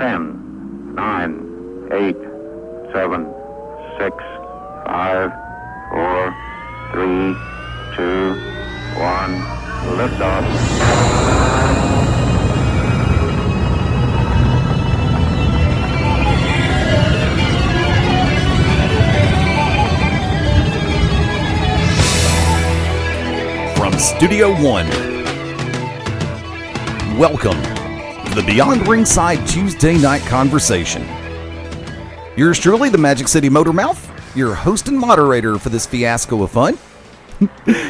10, 9, 8, 7, 6, 5, 4, 3, 2, 1. Liftoff. From Studio One, welcome to the Beyond Ringside Tuesday Night Conversation. Yours truly, the Magic City Motor Mouth, your host and moderator for this fiasco of fun.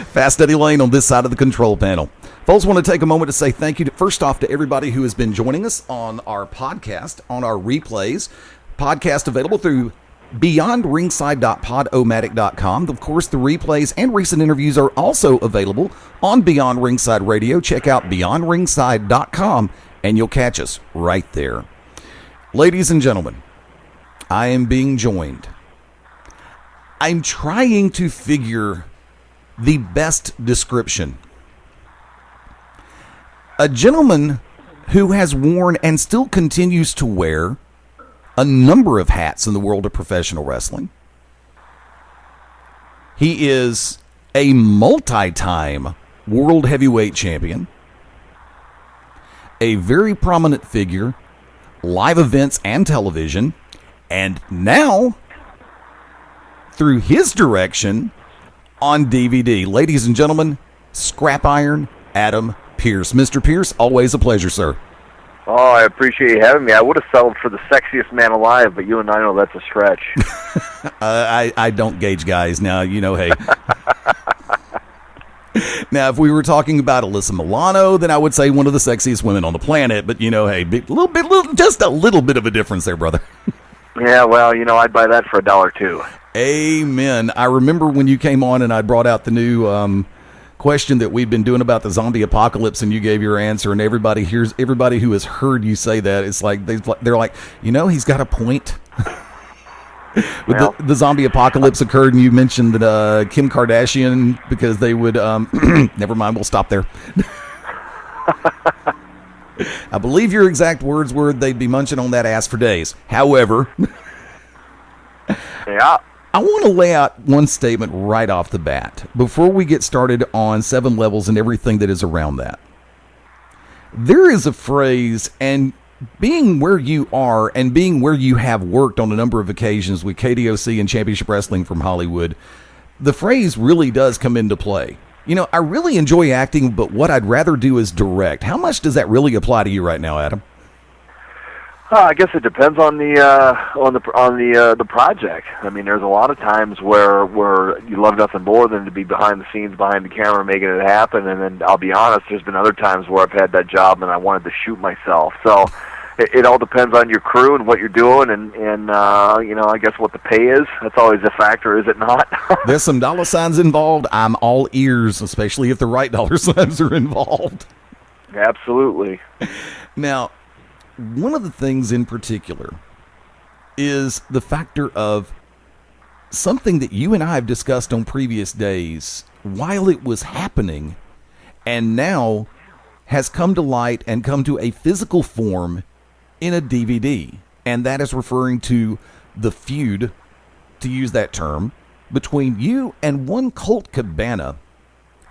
Fast Eddie Layne on this side of the control panel. Folks, want to take a moment to say thank you first off to everybody who has been joining us on our podcast, on our replays. Podcast available through beyondringside.podomatic.com. Of course, the replays and recent interviews are also available on Beyond Ringside Radio. Check out beyondringside.com and you'll catch us right there. Ladies and gentlemen, I am being joined. I'm trying to figure the best description. A gentleman who has worn and still continues to wear a number of hats in the world of professional wrestling. He is a multi-time world heavyweight champion, a very prominent figure, live events and television, and now, through his direction, on DVD. Ladies and gentlemen, Scrap Iron Adam Pearce. Mr. Pearce, always a pleasure, sir. Oh, I appreciate you having me. I would have settled for the sexiest man alive, but you and I know that's a stretch. I don't gauge guys now, you know, hey. Now, if we were talking about Alyssa Milano, then I would say one of the sexiest women on the planet, but, you know, hey, just a little bit of a difference there, brother. Yeah, well, you know, I'd buy that for $1 too. Amen. I remember when you came on and I brought out the new question that we've been doing about the zombie apocalypse, and you gave your answer, and everybody who has heard you say that, it's like they're like, you know, he's got a point. Well, the zombie apocalypse occurred, and you mentioned that Kim Kardashian, because they would never mind, we'll stop there. I believe your exact words were they'd be munching on that ass for days. However, yeah, I want to lay out one statement right off the bat before we get started on Sevel Levels and everything that is around that. There is a phrase, and being where you are and being where you have worked on a number of occasions with KDOC and Championship Wrestling from Hollywood, the phrase really does come into play. You know, I really enjoy acting, but what I'd rather do is direct. How much does that really apply to you right now, Adam? I guess it depends on the project. I mean, there's a lot of times where you love nothing more than to be behind the scenes, behind the camera, making it happen. And then I'll be honest, there's been other times where I've had that job and I wanted to shoot myself. So it all depends on your crew and what you're doing, and you know, I guess what the pay is. That's always a factor, is it not? There's some dollar signs involved. I'm all ears, especially if the right dollar signs are involved. Absolutely. Now, one of the things in particular is the factor of something that you and I have discussed on previous days while it was happening, and now has come to light and come to a physical form in a DVD. And that is referring to the feud, to use that term, between you and one Colt Cabana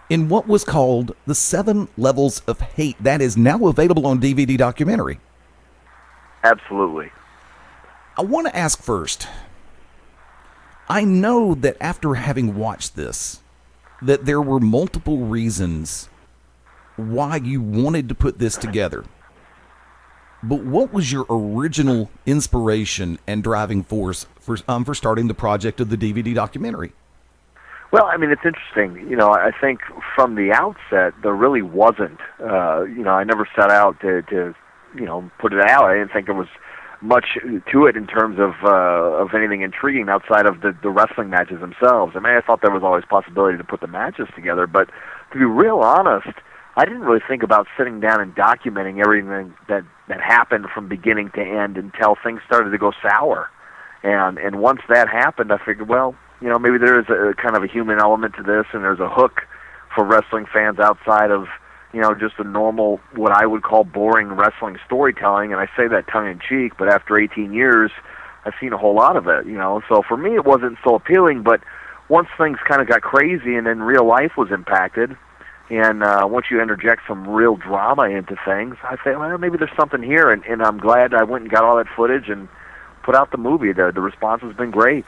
in what was called the 7 Levels of Hate. That is now available on DVD documentary. Absolutely. I want to ask first, I know that after having watched this, that there were multiple reasons why you wanted to put this together. But what was your original inspiration and driving force for starting the project of the DVD documentary? Well, I mean, it's interesting. You know, I think from the outset, there really wasn't. You know, I never set out to you know, put it out. I didn't think there was much to it in terms of anything intriguing outside of the wrestling matches themselves. I mean, I thought there was always possibility to put the matches together, but to be real honest, I didn't really think about sitting down and documenting everything that happened from beginning to end until things started to go sour. And once that happened, I figured, well, you know, maybe there is a kind of a human element to this, and there's a hook for wrestling fans outside of, just a normal, what I would call boring wrestling storytelling, and I say that tongue-in-cheek, but after 18 years, I've seen a whole lot of it, So for me, it wasn't so appealing, but once things kind of got crazy and then real life was impacted, and once you interject some real drama into things, I say, well, maybe there's something here, and I'm glad I went and got all that footage and put out the movie. The response has been great.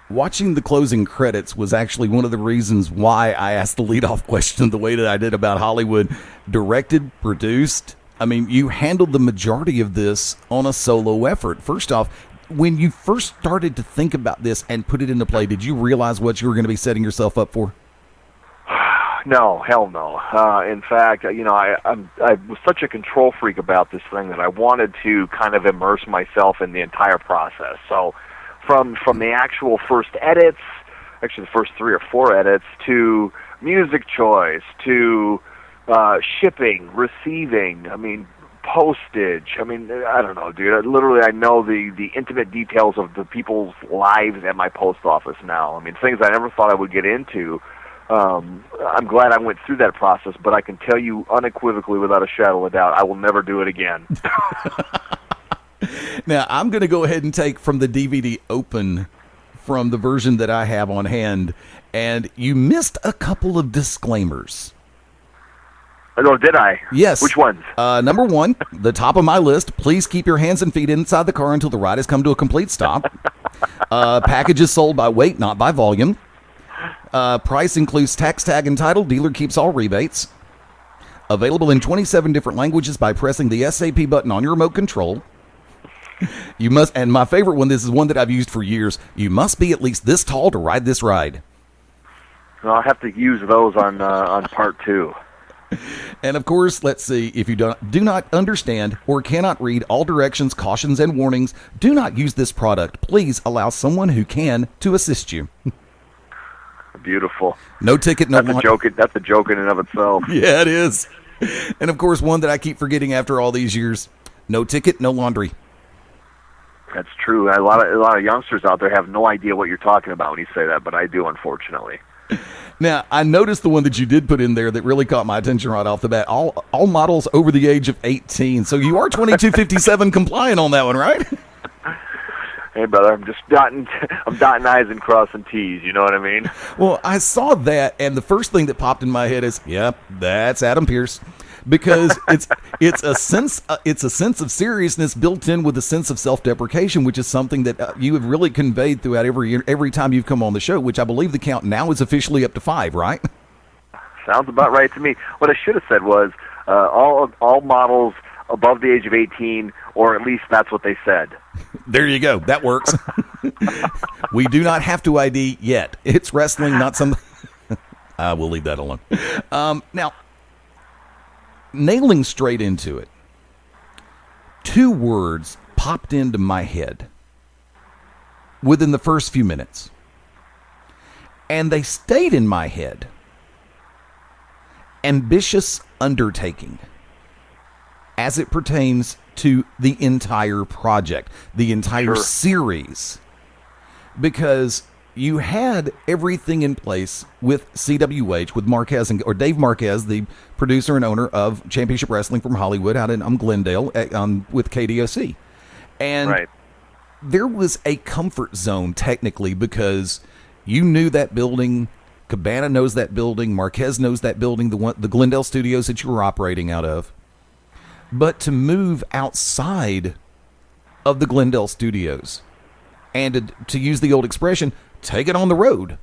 Watching the closing credits was actually one of the reasons why I asked the leadoff question the way that I did about Hollywood. Directed, produced. I mean, you handled the majority of this on a solo effort. First off, when you first started to think about this and put it into play, did you realize what you were going to be setting yourself up for? No, hell no. In fact, I was such a control freak about this thing that I wanted to kind of immerse myself in the entire process. So from the actual first edits, actually the first 3 or 4 edits, to music choice, to shipping, receiving, postage. I don't know, dude. Literally, I know the intimate details of the people's lives at my post office now. Things I never thought I would get into. I'm glad I went through that process, but I can tell you unequivocally, without a shadow of a doubt, I will never do it again. Now, I'm going to go ahead and take from the DVD open from the version that I have on hand, and you missed a couple of disclaimers. Oh, did I? Yes. Which ones? Number 1, the top of my list, please keep your hands and feet inside the car until the ride has come to a complete stop. Packages sold by weight, not by volume. Price includes tax tag and title. Dealer keeps all rebates. Available in 27 different languages by pressing the SAP button on your remote control. You must, and my favorite one, this is one that I've used for years, you must be at least this tall to ride this ride. I'll have to use those on part 2. And of course, let's see, if you do not understand or cannot read all directions, cautions, and warnings, do not use this product. Please allow someone who can to assist you. Beautiful. No ticket, no That's a joke in and of itself. Yeah, it is. And of course, one that I keep forgetting after all these years, no ticket, no laundry. That's true. A lot of youngsters out there have no idea what you're talking about when you say that, but I do, unfortunately. Now, I noticed the one that you did put in there that really caught my attention right off the bat. All models over the age of 18. So you are 2257 compliant on that one, right? Hey, brother, I'm dotting I's and crossing T's. You know what I mean? Well, I saw that, and the first thing that popped in my head is, yep, that's Adam Pearce. Because it's a sense of seriousness built in with a sense of self-deprecation, which is something that you have really conveyed throughout every time you've come on the show, which I believe the count now is officially up to 5, right? Sounds about right to me. What I should have said was all models above the age of 18, or at least that's what they said. There you go. That works. We do not have to ID yet. It's wrestling, not some. We'll leave that alone. Now. Nailing straight into it, 2 words popped into my head within the first few minutes, and they stayed in my head. Ambitious undertaking, as it pertains to the entire project, the entire series, because you had everything in place with CWH, with Marquez or Dave Marquez, the producer and owner of Championship Wrestling from Hollywood out in Glendale with KDOC. And there was a comfort zone technically because you knew that building, Cabana knows that building, Marquez knows that building, the Glendale studios that you were operating out of. But to move outside of the Glendale studios and to use the old expression, take it on the road.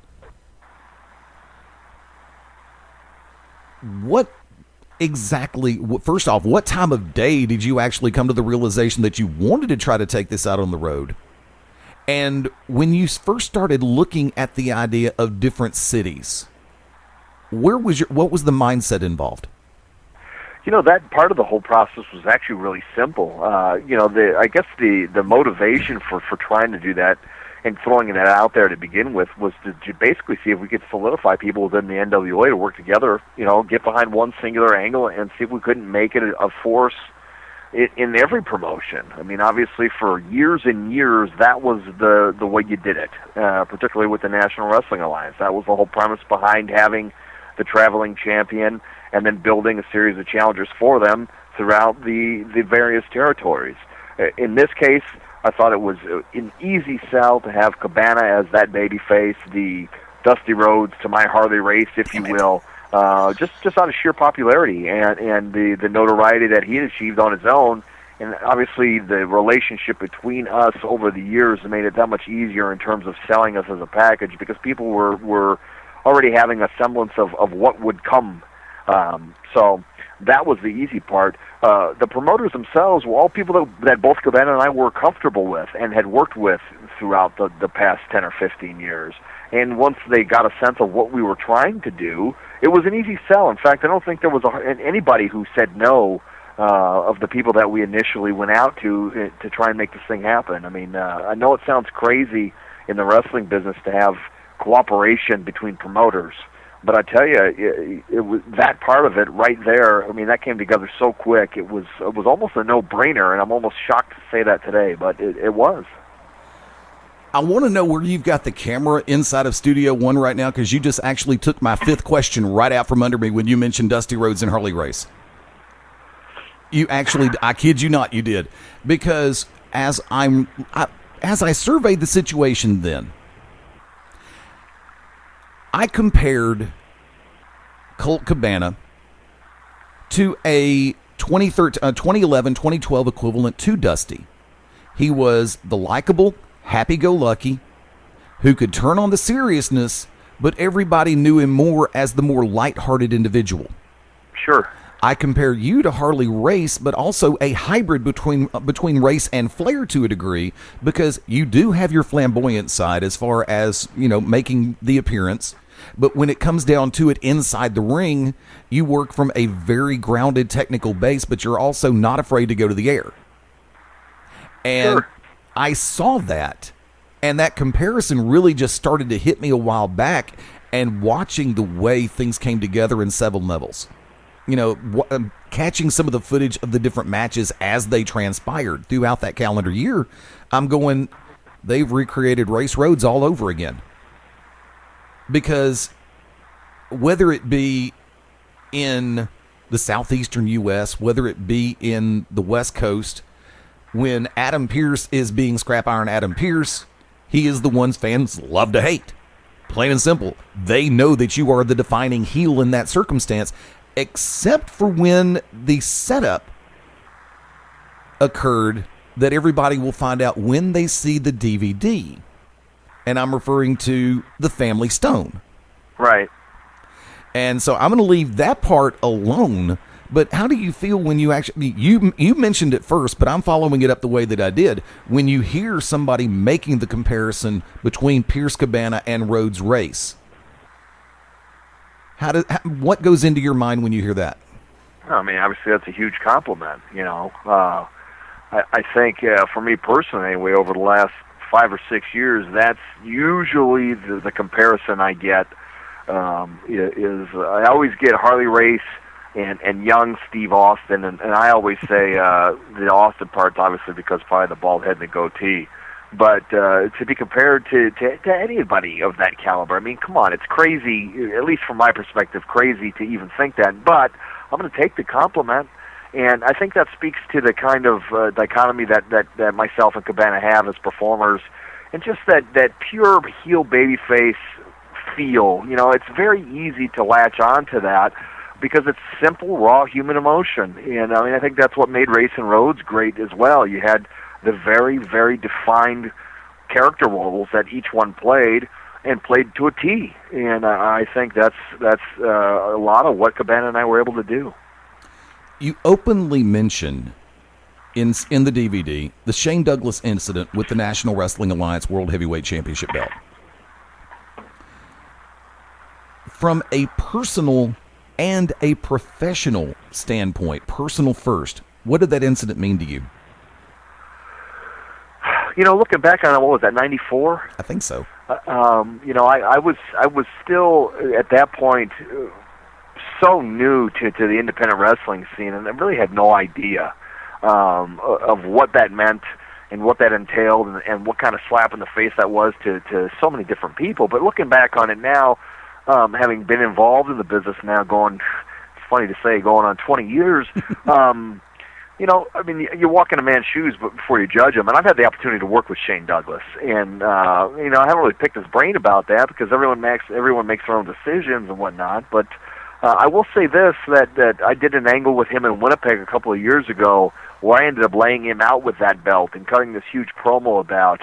What exactly, first off, what time of day did you actually come to the realization that you wanted to try to take this out on the road? And when you first started looking at the idea of different cities, what was the mindset involved? That part of the whole process was actually really simple. I guess the motivation for trying to do that and throwing that out there to begin with was to basically see if we could solidify people within the NWA to work together, get behind one singular angle and see if we couldn't make it a force in every promotion. Obviously for years and years, that was the way you did it, particularly with the National Wrestling Alliance. That was the whole premise behind having the traveling champion, and then building a series of challengers for them throughout the various territories. In this case, I thought it was an easy sell to have Cabana as that babyface, the Dusty Rhodes to my Harley Race, if you will, just out of sheer popularity and the notoriety that he had achieved on his own. And obviously the relationship between us over the years made it that much easier in terms of selling us as a package, because people were already having a semblance of what would come. So that was the easy part. The promoters themselves were all people that both Cabana and I were comfortable with and had worked with throughout the past 10 or 15 years. And once they got a sense of what we were trying to do, it was an easy sell. In fact, I don't think there was anybody who said no of the people that we initially went out to try and make this thing happen. I mean, I know it sounds crazy in the wrestling business to have cooperation between promoters, but I tell you, it was that part of it right there. I mean, that came together so quick. It was almost a no-brainer, and I'm almost shocked to say that today, but it was. I want to know where you've got the camera inside of Studio One right now, because you just actually took my fifth question right out from under me when you mentioned Dusty Rhodes and Harley Race. You actually, I kid you not, you did. Because as I surveyed the situation then, I compared Colt Cabana to a 2011, 2012 equivalent to Dusty. He was the likable, happy-go-lucky, who could turn on the seriousness, but everybody knew him more as the more light-hearted individual. Sure. I compare you to Harley Race, but also a hybrid between Race and Flair to a degree, because you do have your flamboyant side as far as, making the appearance. But when it comes down to it inside the ring, you work from a very grounded technical base, but you're also not afraid to go to the air. And sure. I saw that, and that comparison really just started to hit me a while back, and watching the way things came together in Sevel Levels. Catching some of the footage of the different matches as they transpired throughout that calendar year, I'm going, they've recreated Race Rhodes all over again. Because whether it be in the southeastern U.S., whether it be in the West Coast, when Adam Pearce is being Scrap Iron Adam Pearce, he is the one fans love to hate. Plain and simple. They know that you are the defining heel in that circumstance, except for when the setup occurred that everybody will find out when they see the DVD. And I'm referring to the Family Stone. Right. And so I'm going to leave that part alone. But how do you feel when you actually, you mentioned it first, but I'm following it up the way that I did. When you hear somebody making the comparison between Pearce Cabana and Rhodes Race, what goes into your mind when you hear that? I mean, obviously that's a huge compliment, I think for me personally, anyway, over the last 5 or 6 years, that's usually the comparison I get. Is I always get Harley Race and young Steve Austin, and I always say the Austin part's obviously because probably the bald head and the goatee. But to be compared to anybody of that caliber, I mean, come on, it's crazy, at least from my perspective, crazy to even think that. But I'm going to take the compliment, and I think that speaks to the kind of dichotomy that myself and Cabana have as performers, and just that pure heel babyface feel. It's very easy to latch on to that because it's simple, raw human emotion. And I mean, I think that's what made Race and Rhodes great as well. You had the very, very defined character roles that each one played, and played to a T. And I think that's a lot of what Cabana and I were able to do. You openly mention in the DVD the Shane Douglas incident with the National Wrestling Alliance World Heavyweight Championship belt. From a personal and a professional standpoint, personal first, what did that incident mean to you? Looking back on it, what was that, 94? I think so. I was still at that point so new to the independent wrestling scene, and I really had no idea of what that meant and what that entailed, and what kind of slap in the face that was to so many different people. But looking back on it now, having been involved in the business now going, it's funny to say, going on 20 years, you know, I mean, you walk in a man's shoes before you judge him. And I've had the opportunity to work with Shane Douglas, and you know, I haven't really picked his brain about that because everyone makes their own decisions and whatnot. But I will say this: that I did an angle with him in Winnipeg a couple of years ago, where I ended up laying him out with that belt and cutting this huge promo about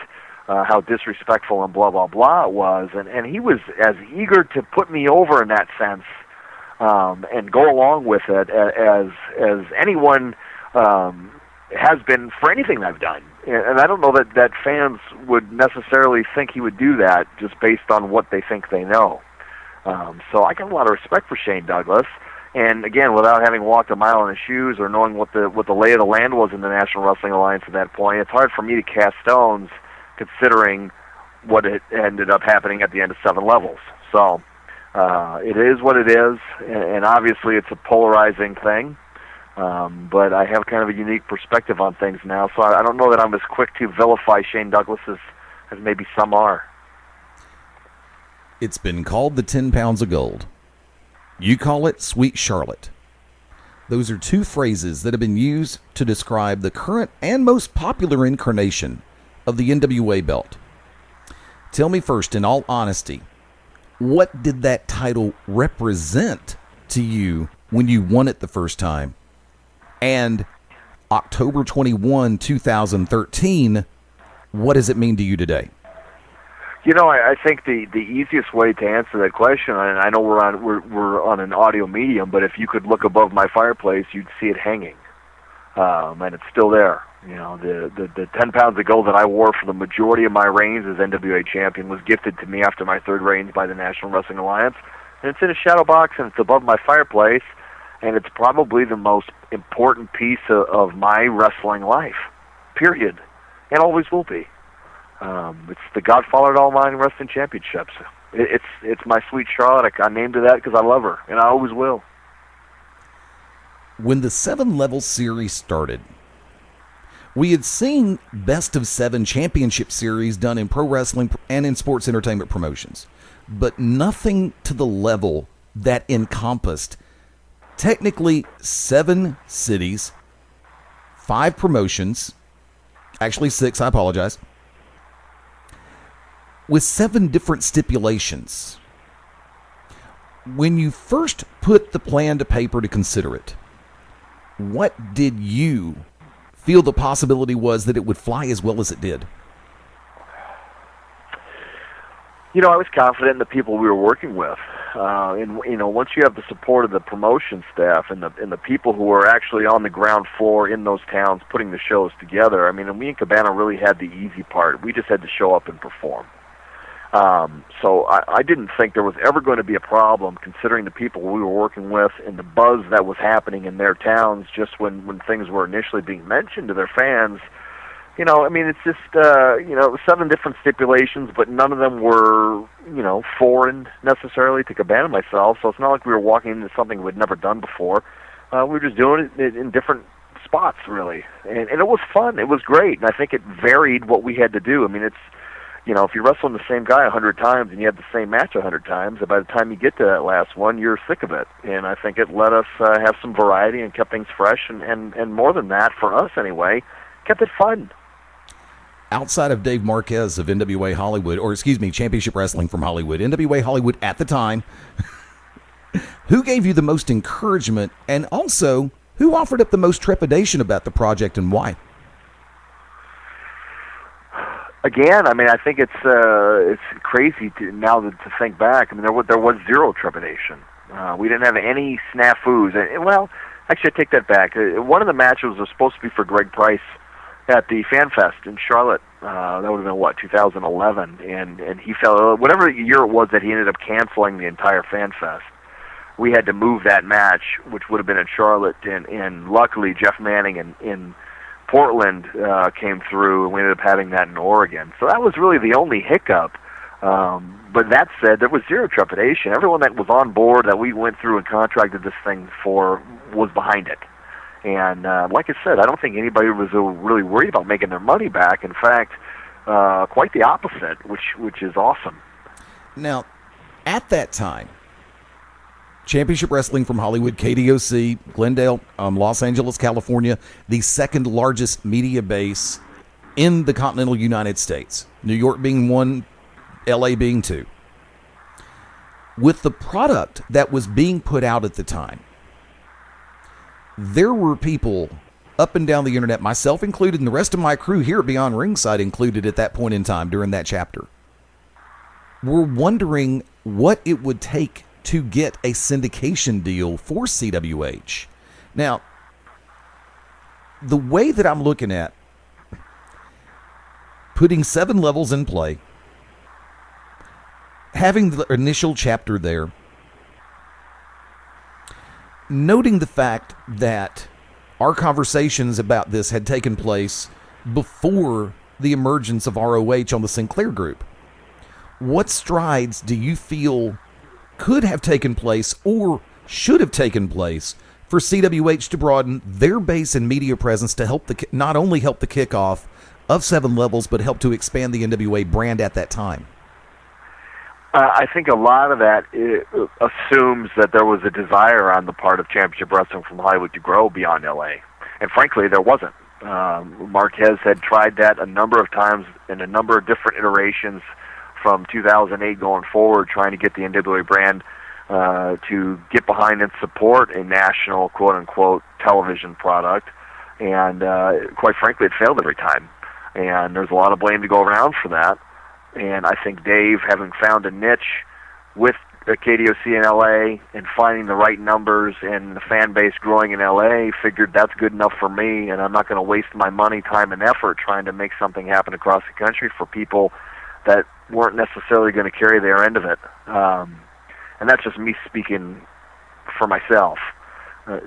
how disrespectful and blah blah blah it was, and he was as eager to put me over in that sense and go along with it as anyone has been for anything I've done. And I don't know that fans would necessarily think he would do that just based on what they think they know. So I got a lot of respect for Shane Douglas. And again, without having walked a mile in his shoes or knowing what the lay of the land was in the National Wrestling Alliance at that point, it's hard for me to cast stones considering what it ended up happening at the end of Sevel Levels. So it is what it is, and obviously it's a polarizing thing. But I have kind of a unique perspective on things now, so I don't know that I'm as quick to vilify Shane Douglas as maybe some are. It's been called the 10 pounds of gold. You call it Sweet Charlotte. Those are two phrases that have been used to describe the current and most popular incarnation of the NWA belt. Tell me first, in all honesty, what did that title represent to you when you won it the first time? And October 21, 2013, what does it mean to you today? You know, I think the easiest way to answer that question, and I know we're on an audio medium, but if you could look above my fireplace, you'd see it hanging, and it's still there. You know, the 10 pounds of gold that I wore for the majority of my reigns as NWA champion was gifted to me after my third reigns by the National Wrestling Alliance, and it's in a shadow box and it's above my fireplace, and it's probably the most important piece of my wrestling life, period, and always will be. It's the godfather to all my wrestling championships. It's my Sweet Charlotte. I named her that because I love her, and I always will. When the 7 Levels series started, we had seen best of 7 championship series done in pro wrestling and in sports entertainment promotions, but nothing to the level that encompassed technically 7 cities, 5 promotions, actually 6, I apologize, with 7 different stipulations. When you first put the plan to paper to consider it, what did you feel the possibility was that it would fly as well as it did? You know, I was confident in the people we were working with. And you know, once you have the support of the promotion staff and the people who are actually on the ground floor in those towns putting the shows together, I mean, and we in Cabana really had the easy part. We just had to show up and perform. So I didn't think there was ever going to be a problem considering the people we were working with and the buzz that was happening in their towns just when things were initially being mentioned to their fans. You know, I mean, it's just, you know, 7 different stipulations, but none of them were, you know, foreign necessarily to Cabana and myself, so it's not like we were walking into something we'd never done before. We were just doing it in different spots, really. And it was fun. It was great, and I think it varied what we had to do. I mean, it's, you know, if you're wrestling the same guy 100 times and you have the same match 100 times, by the time you get to that last one, you're sick of it. And I think it let us have some variety and kept things fresh, and more than that, for us anyway, kept it fun. Outside of Dave Marquez of NWA Hollywood, or excuse me, Championship Wrestling from Hollywood, NWA Hollywood at the time, who gave you the most encouragement, and also who offered up the most trepidation about the project and why? Again, I mean, I think it's crazy to think back. I mean, there was zero trepidation. We didn't have any snafus. Well, actually, I take that back. One of the matches was supposed to be for Greg Price at the Fan Fest in Charlotte. That would have been, 2011. And he felt, whatever year it was that he ended up canceling the entire Fan Fest, we had to move that match, which would have been in Charlotte. And luckily, Jeff Manning in Portland came through, and we ended up having that in Oregon. So that was really the only hiccup. But that said, there was zero trepidation. Everyone that was on board that we went through and contracted this thing for was behind it. And like I said, I don't think anybody was really worried about making their money back. In fact, quite the opposite, which is awesome. Now, At that time, Championship Wrestling from Hollywood, KDOC, Glendale, Los Angeles, California, the second largest media base in the continental United States. New York being 1, LA being 2. With the product that was being put out at the time, there were people up and down the internet, myself included, and the rest of my crew here at Beyond Ringside included at that point in time during that chapter, were wondering what it would take to get a syndication deal for CWH. Now, the way that I'm looking at putting Sevel Levels in play, having the initial chapter there, noting the fact that our conversations about this had taken place before the emergence of ROH on the Sinclair Group, what strides do you feel could have taken place or should have taken place for CWH to broaden their base and media presence to help not only help the kickoff of Sevel Levels, but help to expand the NWA brand at that time? I think a lot of that assumes that there was a desire on the part of Championship Wrestling from Hollywood to grow beyond LA. And frankly, there wasn't. Marquez had tried that a number of times in a number of different iterations from 2008 going forward, trying to get the NWA brand to get behind and support a national, quote-unquote, television product. And quite frankly, it failed every time. And there's a lot of blame to go around for that. And I think Dave, having found a niche with KDOC in LA and finding the right numbers and the fan base growing in LA, figured that's good enough for me, and I'm not going to waste my money, time, and effort trying to make something happen across the country for people that weren't necessarily going to carry their end of it. And that's just me speaking for myself.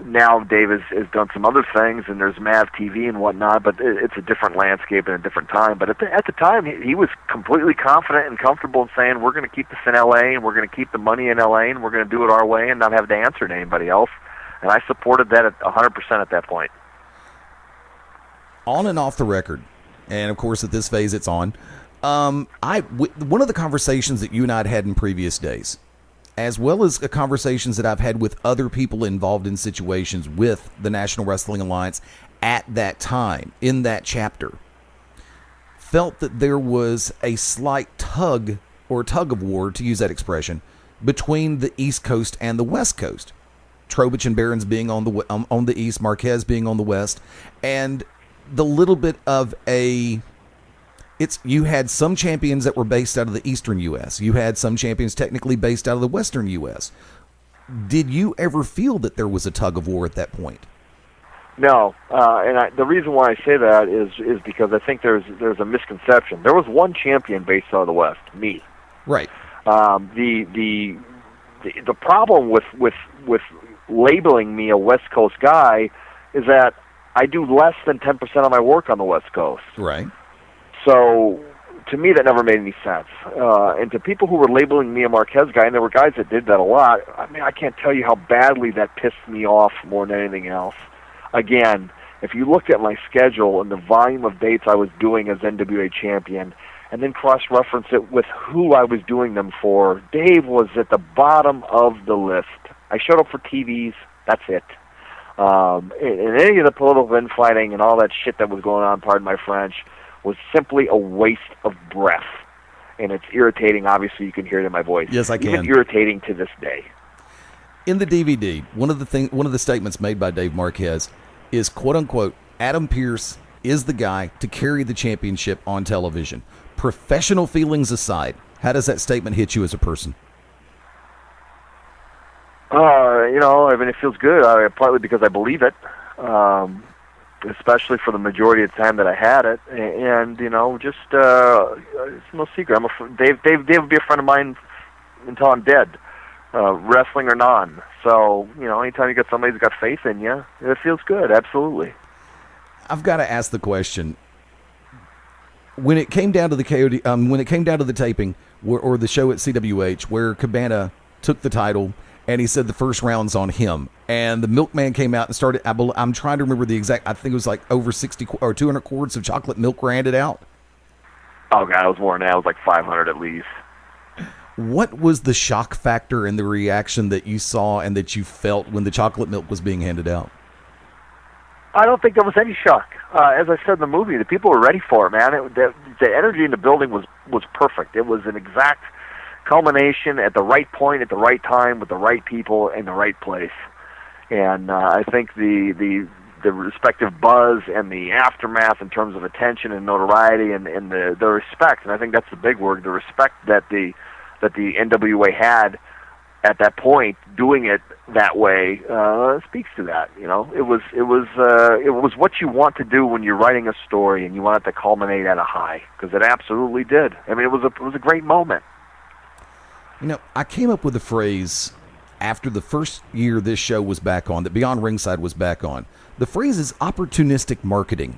Now Dave has done some other things, and there's MAV TV and whatnot, but it's a different landscape and a different time. But at the time, he was completely confident and comfortable in saying, we're going to keep this in L.A., and we're going to keep the money in L.A., and we're going to do it our way and not have to answer to anybody else. And I supported that at 100% at that point. On and off the record, and of course at this phase it's on, one of the conversations that you and I had in previous days, as well as conversations that I've had with other people involved in situations with the National Wrestling Alliance at that time, in that chapter, felt that there was a slight tug of war, to use that expression, between the East Coast and the West Coast. Trowbridge and Barons being on the East, Marquez being on the West, and the little bit of you had some champions that were based out of the Eastern U.S. You had some champions technically based out of the Western U.S. Did you ever feel that there was a tug of war at that point? No, and the reason why I say that is because I think there's a misconception. There was one champion based out of the West, me. Right. The problem with labeling me a West Coast guy is that I do less than 10% of my work on the West Coast. Right. So, to me, that never made any sense. And to people who were labeling me a Marquez guy, and there were guys that did that a lot, I mean, I can't tell you how badly that pissed me off more than anything else. Again, if you looked at my schedule and the volume of dates I was doing as NWA champion, and then cross-reference it with who I was doing them for, Dave was at the bottom of the list. I showed up for TVs, that's it. And any of the political infighting and all that shit that was going on, pardon my French, was simply a waste of breath. And it's irritating. Obviously, you can hear it in my voice. Yes, I can. Even irritating to this day. In the DVD, one of the statements made by Dave Marquez is, quote unquote, Adam Pearce is the guy to carry the championship on television. Professional feelings aside, how does that statement hit you as a person? I mean, it feels good, partly because I believe it. Especially for the majority of the time that I had it, and just it's no secret. Dave would be a friend of mine until I'm dead, wrestling or non. So anytime you got somebody who's got faith in you, it feels good. Absolutely. I've got to ask the question: when it came down to the KOD, when it came down to the taping or the show at CWH, where Cabana took the title. And he said the first round's on him. And the milkman came out and started, I'm trying to remember the exact, I think it was like over 60 or 200 quarts of chocolate milk were handed out. Oh, God, it was more than that. It was like 500 at least. What was the shock factor and the reaction that you saw and that you felt when the chocolate milk was being handed out? I don't think there was any shock. As I said in the movie, the people were ready for it, man. The energy in the building was perfect. It was an exact culmination at the right point, at the right time, with the right people in the right place. And I think the respective buzz and the aftermath in terms of attention and notoriety and the respect, and I think that's the big word, the respect that the NWA had at that point, doing it that way, speaks to that. You know, it was what you want to do when you're writing a story and you want it to culminate at a high, because it absolutely did. I mean, it was a great moment. You know, I came up with a phrase after the first year this show was back on, that Beyond Ringside was back on. The phrase is opportunistic marketing.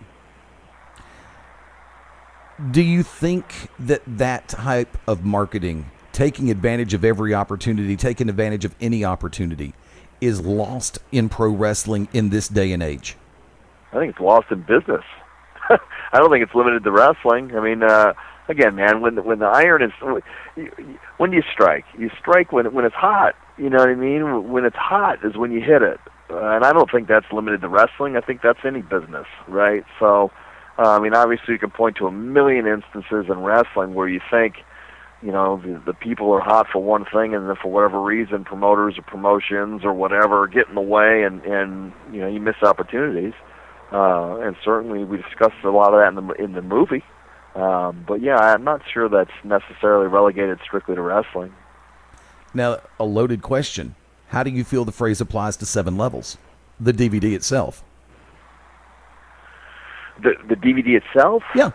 Do you think that type of marketing, taking advantage of every opportunity, taking advantage of any opportunity, is lost in pro wrestling in this day and age? I think it's lost in business. I don't think it's limited to wrestling. I mean, again, man, when the iron is, when do you strike? You strike when it's hot. You know what I mean? When it's hot is when you hit it. And I don't think that's limited to wrestling. I think that's any business, right? So, I mean, obviously you can point to a million instances in wrestling where you think, you know, the people are hot for one thing, and then for whatever reason, promoters or promotions or whatever get in the way, and you know, you miss opportunities. And certainly we discussed a lot of that in the movie. But yeah, I'm not sure that's necessarily relegated strictly to wrestling. Now, a loaded question. How do you feel the phrase applies to Sevel Levels, the DVD itself? The DVD itself? Yeah.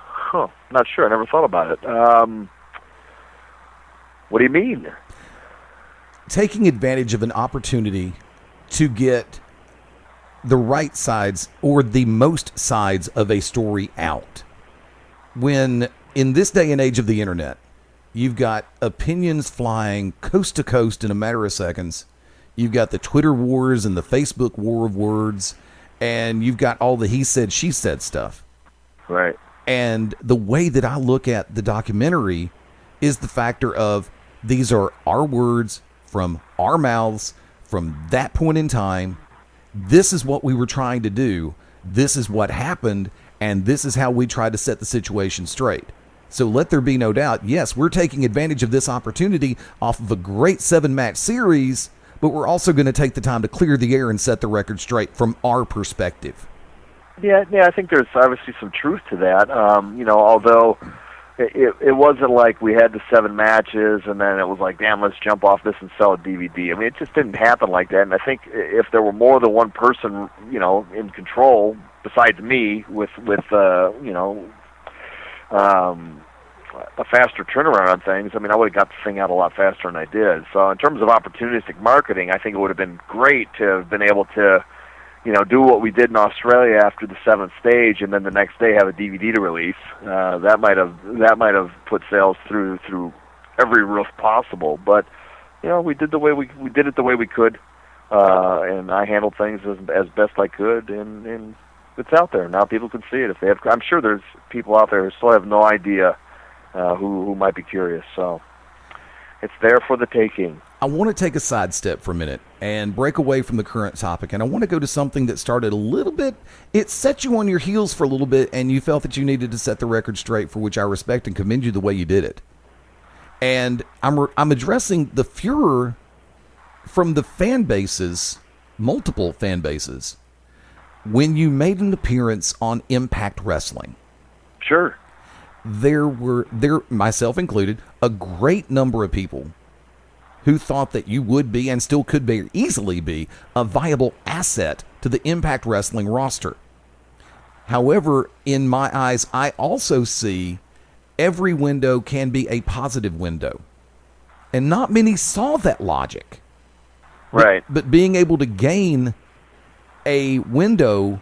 Huh. Not sure. I never thought about it. What do you mean? Taking advantage of an opportunity to get the right sides or the most sides of a story out. When, in this day and age of the internet, you've got opinions flying coast to coast in a matter of seconds. You've got the Twitter wars and the Facebook war of words, and you've got all the he said, she said stuff. Right. And the way that I look at the documentary is the factor of these are our words from our mouths from that point in time. This is what we were trying to do. This is what happened, and this is how we tried to set the situation straight. So let there be no doubt, yes, we're taking advantage of this opportunity off of a great 7-match series, but we're also going to take the time to clear the air and set the record straight from our perspective. Yeah, I think there's obviously some truth to that. You know, although it wasn't like we had the 7 matches and then it was like, damn, let's jump off this and sell a DVD. I mean, it just didn't happen like that. And I think if there were more than one person, you know, in control besides me with you know, a faster turnaround on things, I mean, I would have got the thing out a lot faster than I did. So in terms of opportunistic marketing, I think it would have been great to have been able to, you know, do what we did in Australia after the 7th stage, and then the next day have a DVD to release. That might have put sales through every roof possible. But you know, we did it the way we could, and I handled things as best I could, and it's out there now. People can see it if they have. I'm sure there's people out there who still have no idea who might be curious. So it's there for the taking. I want to take a sidestep for a minute and break away from the current topic, and I want to go to something that started a little bit, it set you on your heels for a little bit, and you felt that you needed to set the record straight, for which I respect and commend you the way you did it. And I'm addressing the furor from the fan bases, multiple fan bases, when you made an appearance on Impact Wrestling. Sure. There, myself included, a great number of people who thought that you would be, and still could be, easily be, a viable asset to the Impact Wrestling roster. However, in my eyes, I also see every window can be a positive window. And not many saw that logic. Right. But being able to gain a window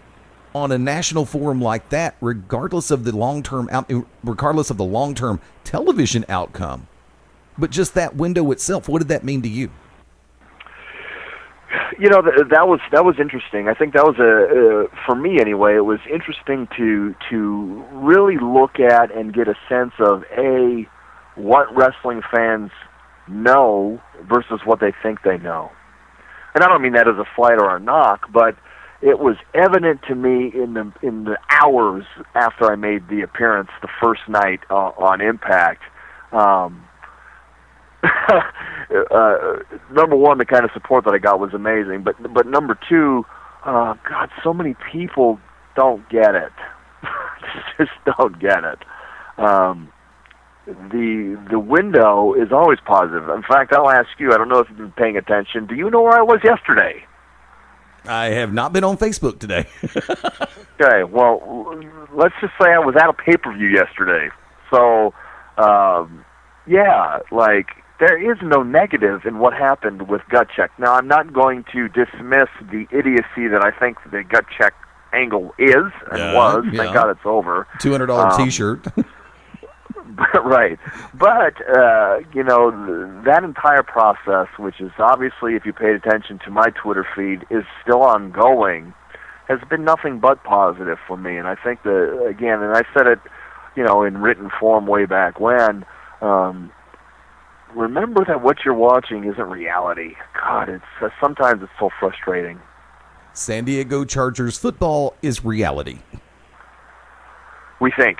on a national forum like that, regardless of the long-term television outcome, but just that window itself, what did that mean to you? You know, that was interesting. I think that was for me anyway, it was interesting to really look at and get a sense of what wrestling fans know versus what they think they know. And I don't mean that as a slight or a knock, but it was evident to me in the hours after I made the appearance the first night on Impact. Number one, the kind of support that I got was amazing. But number two, God, so many people don't get it. Just don't get it. The window is always positive. In fact, I'll ask you, I don't know if you've been paying attention, do you know where I was yesterday? I have not been on Facebook today. Okay, well, let's just say I was at a pay-per-view yesterday. So, yeah, like, there is no negative in what happened with Gut Check. Now, I'm not going to dismiss the idiocy that I think the Gut Check angle is and was. Yeah. Thank God it's over. $200 T-shirt. Right. But, that entire process, which is obviously, if you paid attention to my Twitter feed, is still ongoing, has been nothing but positive for me. And I think that, again, and I said it, in written form way back when, remember that what you're watching isn't reality. God, sometimes it's so frustrating. San Diego Chargers football is reality. We think.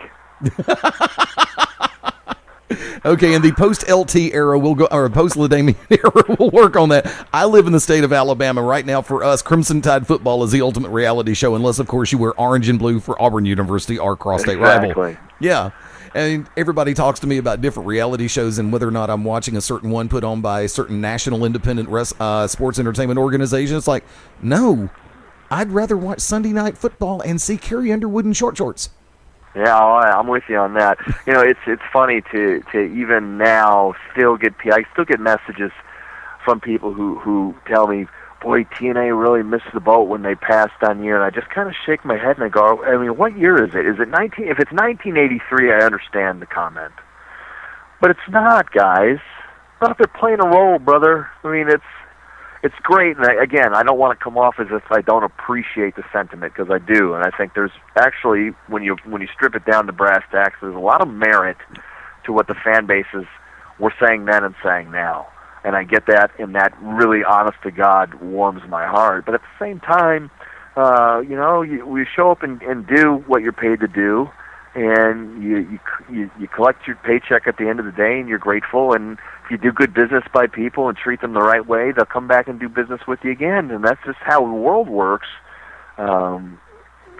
Okay, in the post-LT era, we'll go, or post-Ladamian era, we'll work on that. I live in the state of Alabama. Right now, for us, Crimson Tide football is the ultimate reality show, unless, of course, you wear orange and blue for Auburn University, our cross-state rival. Yeah, and everybody talks to me about different reality shows and whether or not I'm watching a certain one put on by a certain national independent sports entertainment organization. It's like, no, I'd rather watch Sunday Night Football and see Carrie Underwood in short shorts. Yeah, I'm with you on that. It's funny to even now I still get messages from people who tell me, boy, TNA really missed the boat when they passed on you, and I just kind of shake my head and I go, I mean, what year is it? Is it if it's 1983, I understand the comment. But it's not, guys. Not they're playing a role, brother. I mean, it's great, and again, I don't want to come off as if I don't appreciate the sentiment, because I do, and I think there's actually, when you strip it down to brass tacks, there's a lot of merit to what the fan bases were saying then and saying now, and I get that, and that really, honest to God, warms my heart. But at the same time, we show up and do what you're paid to do, and you collect your paycheck at the end of the day, and you're grateful, and if you do good business by people and treat them the right way, they'll come back and do business with you again. And that's just how the world works,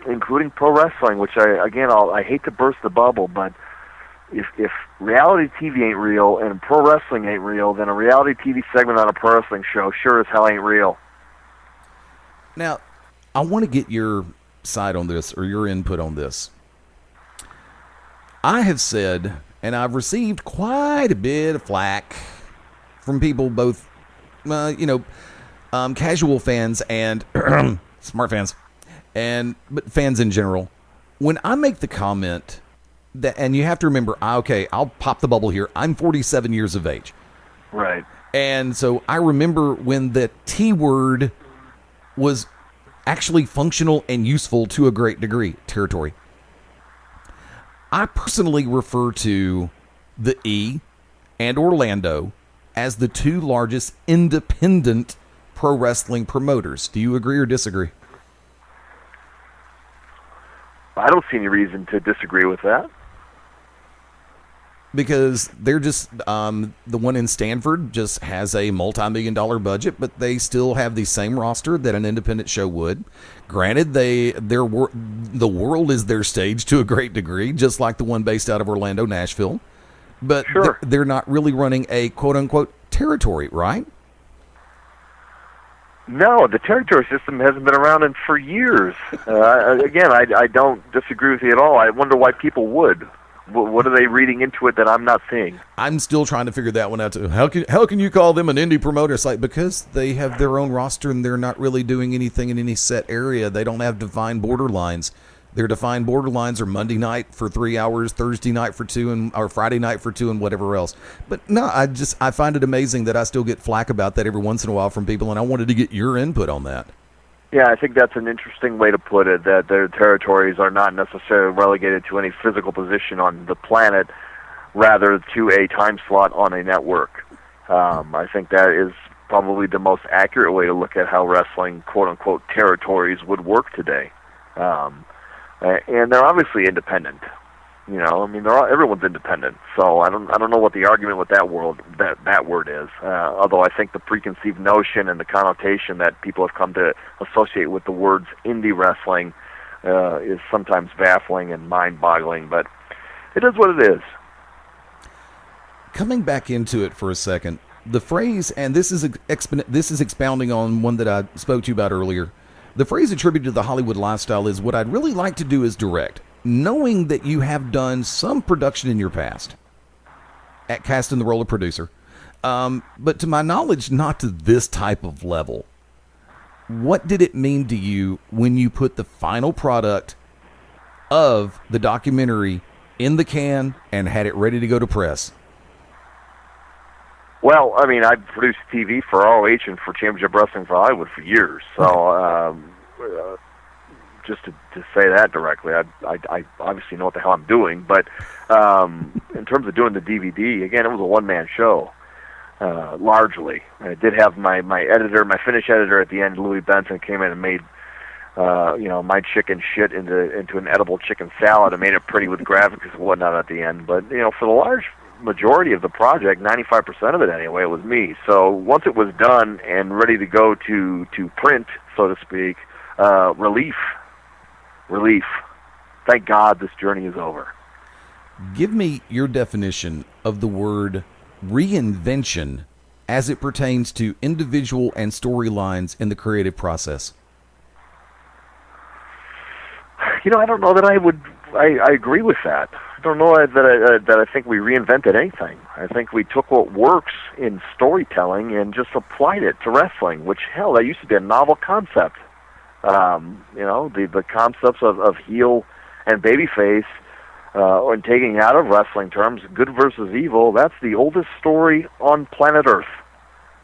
including pro wrestling, which I hate to burst the bubble, but if reality TV ain't real and pro wrestling ain't real, then a reality TV segment on a pro wrestling show sure as hell ain't real. Now, I want to get your side on this, or your input on this. I have said, and I've received quite a bit of flack from people, both, casual fans and smart fans, but fans in general. When I make the comment that, and you have to remember, I'll pop the bubble here. I'm 47 years of age, right? And so I remember when the T word was actually functional and useful to a great degree. Territory. I personally refer to the E and Orlando as the two largest independent pro wrestling promoters. Do you agree or disagree? I don't see any reason to disagree with that. Because they're just, the one in Stanford just has a multi-million-dollar budget, but they still have the same roster that an independent show would. Granted, the world is their stage to a great degree, just like the one based out of Orlando, Nashville. But sure, they're not really running a quote-unquote territory, right? No, the territory system hasn't been around for years. Again, I don't disagree with you at all. I wonder why people would. What are they reading into it that I'm not seeing? I'm still trying to figure that one out too. How can you call them an indie promoter? It's like, because they have their own roster and they're not really doing anything in any set area. They don't have defined borderlines. Their defined borderlines are Monday night for 3 hours, Thursday night for 2, or Friday night for 2, and whatever else. But no, I find it amazing that I still get flack about that every once in a while from people, and I wanted to get your input on that. Yeah, I think that's an interesting way to put it, that their territories are not necessarily relegated to any physical position on the planet, rather to a time slot on a network. I think that is probably the most accurate way to look at how wrestling, quote-unquote, territories would work today. And they're obviously independent. You know, I mean, everyone's independent. So I don't know what the argument with that word is. Although I think the preconceived notion and the connotation that people have come to associate with the words indie wrestling is sometimes baffling and mind-boggling. But it is what it is. Coming back into it for a second, the phrase, and this is expounding on one that I spoke to you about earlier. The phrase attributed to the Hollywood lifestyle is, what I'd really like to do is direct. Knowing that you have done some production in your past, at casting the role of producer, but to my knowledge, not to this type of level. What did it mean to you when you put the final product of the documentary in the can and had it ready to go to press? Well, I mean, I produced TV for ROH and for Championship Wrestling for Hollywood for years. So, just to say that directly, I obviously know what the hell I'm doing. But in terms of doing the DVD, again, it was a one-man show, largely. I did have my editor, my finish editor at the end, Louis Benson, came in and made my chicken shit into an edible chicken salad and made it pretty with graphics and whatnot at the end. But, for the large majority of the project, 95% of it anyway, it was me. So once it was done and ready to go to print, so to speak, relief. Thank God this journey is over. Give me your definition of the word reinvention as it pertains to individual and storylines in the creative process. I don't know that I agree with that. I don't know that I think we reinvented anything. I think we took what works in storytelling and just applied it to wrestling, which, hell, that used to be a novel concept. The concepts of heel and babyface, and taking out of wrestling terms, good versus evil, that's the oldest story on planet Earth.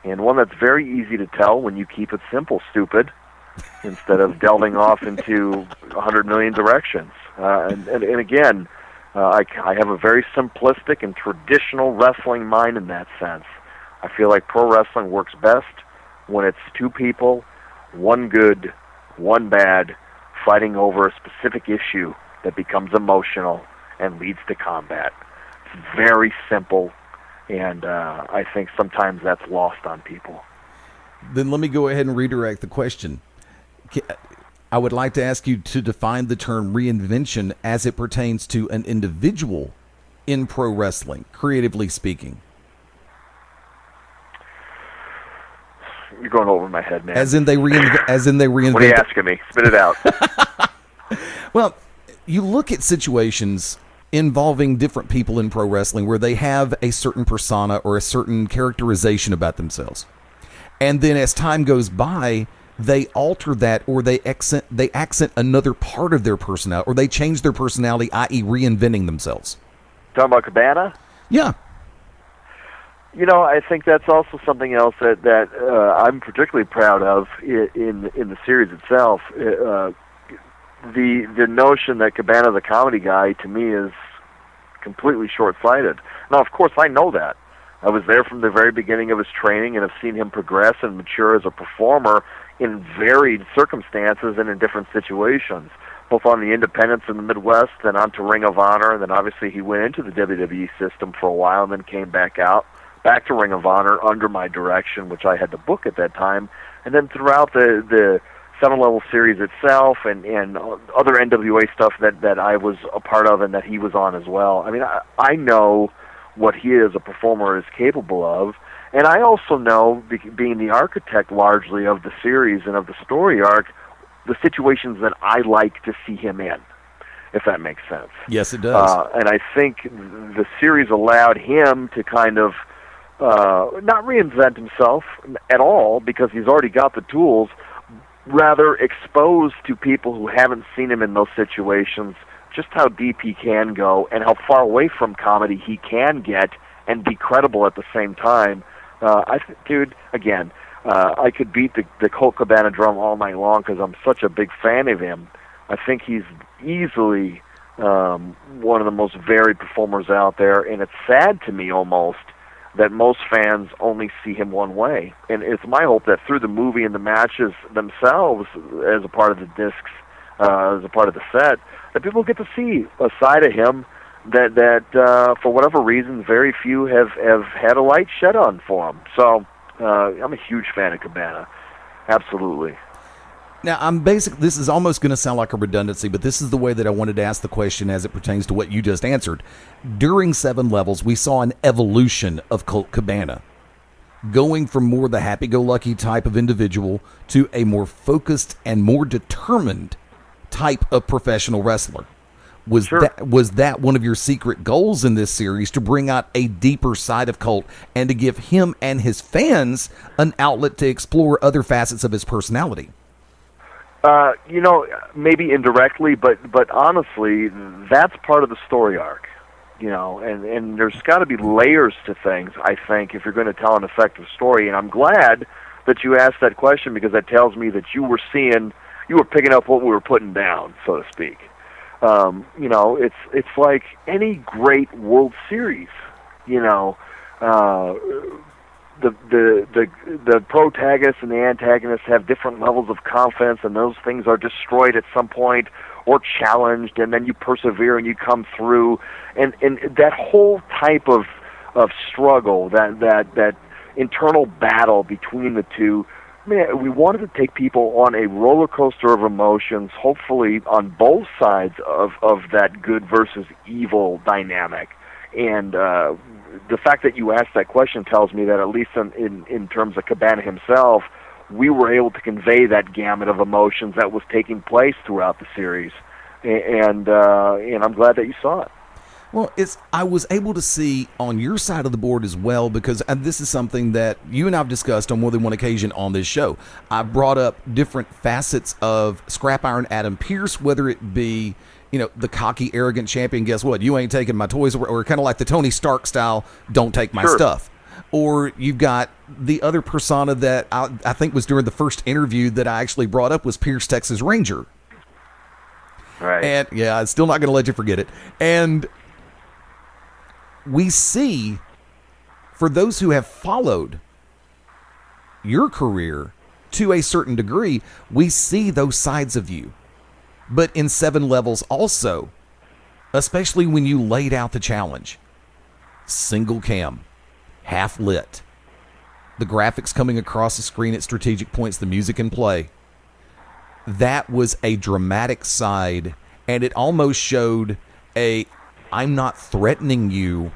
And one that's very easy to tell when you keep it simple, stupid, instead of delving off into 100 million directions. And again, I have a very simplistic and traditional wrestling mind in that sense. I feel like pro wrestling works best when it's two people, one good, one bad, fighting over a specific issue that becomes emotional and leads to combat. It's very simple, and I think sometimes that's lost on people. Then let me go ahead and redirect the question. I would like to ask you to define the term reinvention as it pertains to an individual in pro wrestling, creatively speaking. You're going over my head, man. As in they reinvent. What are you asking me? Spit it out. Well, you look at situations involving different people in pro wrestling where they have a certain persona or a certain characterization about themselves. And then as time goes by, they alter that, or they accent another part of their personality, or they change their personality, i.e. reinventing themselves. Talking about Cabana? Yeah. I think that's also something else that I'm particularly proud of in the series itself. The notion that Cabana, the comedy guy, to me is completely short-sighted. Now, of course, I know that. I was there from the very beginning of his training and have seen him progress and mature as a performer in varied circumstances and in different situations, both on the independents in the Midwest, then on to Ring of Honor, and then obviously he went into the WWE system for a while and then came back to Ring of Honor under my direction, which I had the book at that time, and then throughout the Sevel Levels series itself and other NWA stuff that I was a part of and that he was on as well. I mean, I know what he as a performer is capable of, and I also know, being the architect largely of the series and of the story arc, the situations that I like to see him in, if that makes sense. Yes, it does. And I think the series allowed him to kind of not reinvent himself at all, because he's already got the tools, rather exposed to people who haven't seen him in those situations just how deep he can go and how far away from comedy he can get and be credible at the same time. Dude, again, I could beat the Colt Cabana drum all night long because I'm such a big fan of him. I think he's easily one of the most varied performers out there, and it's sad to me almost that most fans only see him one way. And it's my hope that through the movie and the matches themselves, as a part of the discs, as a part of the set, that people get to see a side of him that for whatever reason, very few have had a light shed on for him. So I'm a huge fan of Cabana. Absolutely. Now, this is almost going to sound like a redundancy, but this is the way that I wanted to ask the question as it pertains to what you just answered. During Seven Levels, we saw an evolution of Colt Cabana, going from more the happy-go-lucky type of individual to a more focused and more determined type of professional wrestler. Was that one of your secret goals in this series, to bring out a deeper side of Colt and to give him and his fans an outlet to explore other facets of his personality? Maybe indirectly, but honestly, that's part of the story arc, and there's got to be layers to things, I think, if you're going to tell an effective story. And I'm glad that you asked that question, because that tells me that you were picking up what we were putting down, so to speak. It's like any great World Series, the protagonist and the antagonist have different levels of confidence, and those things are destroyed at some point or challenged, and then you persevere and you come through, and that whole type of struggle, that internal battle between the two. Man, we wanted to take people on a roller coaster of emotions, hopefully on both sides of that good versus evil dynamic. And the fact that you asked that question tells me that, at least in terms of Cabana himself, we were able to convey that gamut of emotions that was taking place throughout the series. And I'm glad that you saw it. Well, I was able to see on your side of the board as well, because this is something that you and I have discussed on more than one occasion on this show. I brought up different facets of Scrap Iron Adam Pearce, whether it be, the cocky, arrogant champion, guess what? You ain't taking my toys, or kind of like the Tony Stark style, don't take my stuff. Or you've got the other persona that I think was during the first interview that I actually brought up was Pearce, Texas Ranger. Right. And, yeah, I'm still not going to let you forget it. And we see, for those who have followed your career to a certain degree, we see those sides of you. But in Seven Levels also, especially when you laid out the challenge, single cam, half lit, the graphics coming across the screen at strategic points, the music in play, that was a dramatic side, and it almost showed I'm not threatening you,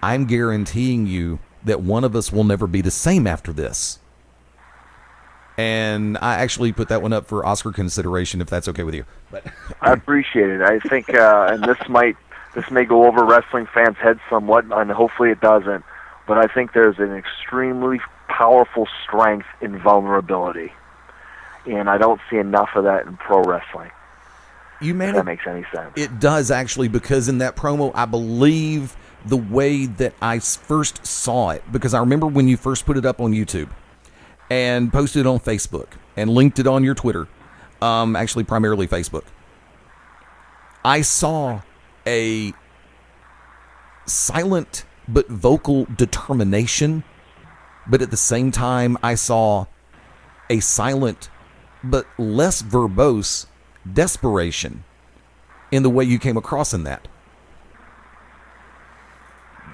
I'm guaranteeing you that one of us will never be the same after this. And I actually put that one up for Oscar consideration, if that's okay with you. But I appreciate it. I think, and this may go over wrestling fans' heads somewhat, and hopefully it doesn't, but I think there's an extremely powerful strength in vulnerability, and I don't see enough of that in pro wrestling. If that makes any sense. It does, actually, because in that promo, I believe the way that I first saw it, because I remember when you first put it up on YouTube and posted it on Facebook and linked it on your Twitter, actually primarily Facebook, I saw a silent but vocal determination, but at the same time I saw a silent but less verbose desperation in the way you came across in that.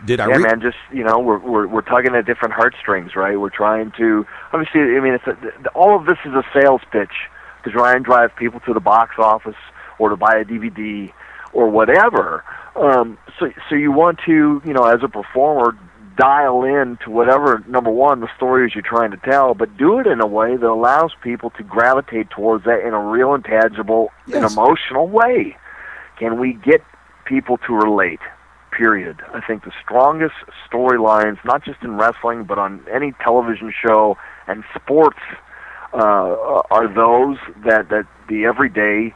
Man, just, we're tugging at different heartstrings, right? We're trying to, obviously, all of this is a sales pitch to try and drive people to the box office or to buy a DVD or whatever. So you want to, as a performer, dial in to whatever, number one, the stories you're trying to tell, but do it in a way that allows people to gravitate towards that in a real and tangible and emotional way. Can we get people to relate? Period. I think the strongest storylines, not just in wrestling, but on any television show and sports, are those that the everyday,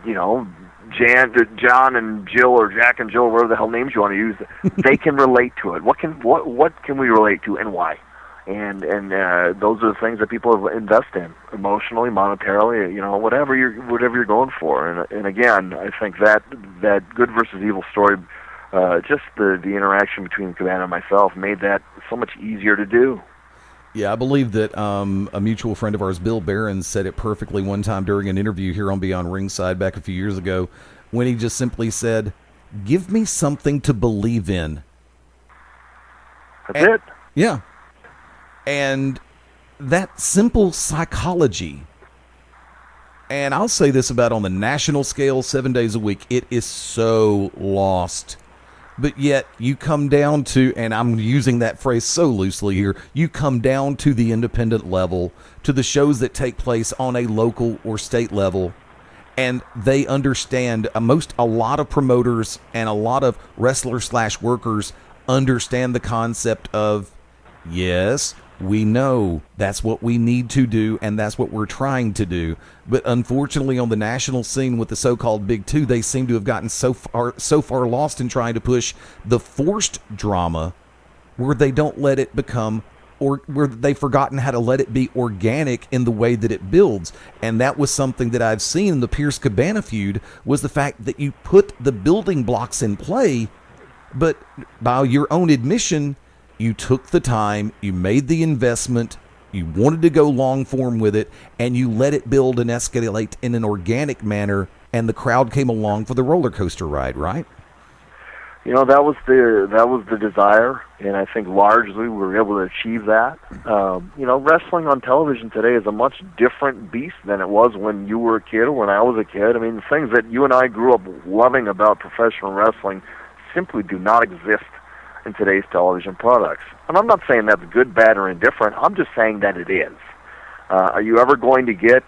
John and Jill, or Jack and Jill, whatever the hell names you want to use, they can relate to it. What can we relate to, and why? and those are the things that people invest in emotionally, monetarily, whatever you're going for. And again, I think that good versus evil story, just the interaction between Cabana and myself made that so much easier to do. Yeah, I believe that a mutual friend of ours, Bill Barron, said it perfectly one time during an interview here on Beyond Ringside back a few years ago, when he just simply said, "Give me something to believe in." That's it. Yeah. And that simple psychology, and I'll say this about on the national scale, 7 days a week, it is so lost. But yet you come down to, and I'm using that phrase so loosely here, you come down to the independent level, to the shows that take place on a local or state level, and they understand, a lot of promoters and a lot of wrestlers/workers understand the concept of, yes, we know that's what we need to do, and that's what we're trying to do. But unfortunately, on the national scene with the so-called Big Two, they seem to have gotten so far lost in trying to push the forced drama, where they don't let it become, or where they've forgotten how to let it be organic in the way that it builds. And that was something that I've seen in the Pearce Cabana feud, was the fact that you put the building blocks in play, but by your own admission, you took the time, you made the investment, you wanted to go long form with it, and you let it build and escalate in an organic manner, and the crowd came along for the roller coaster ride, right? That was the desire, and I think largely we were able to achieve that. Wrestling on television today is a much different beast than it was when you were a kid or when I was a kid. I mean, the things that you and I grew up loving about professional wrestling simply do not exist in today's television products. And I'm not saying that's good, bad, or indifferent. I'm just saying that it is. Are you ever going to get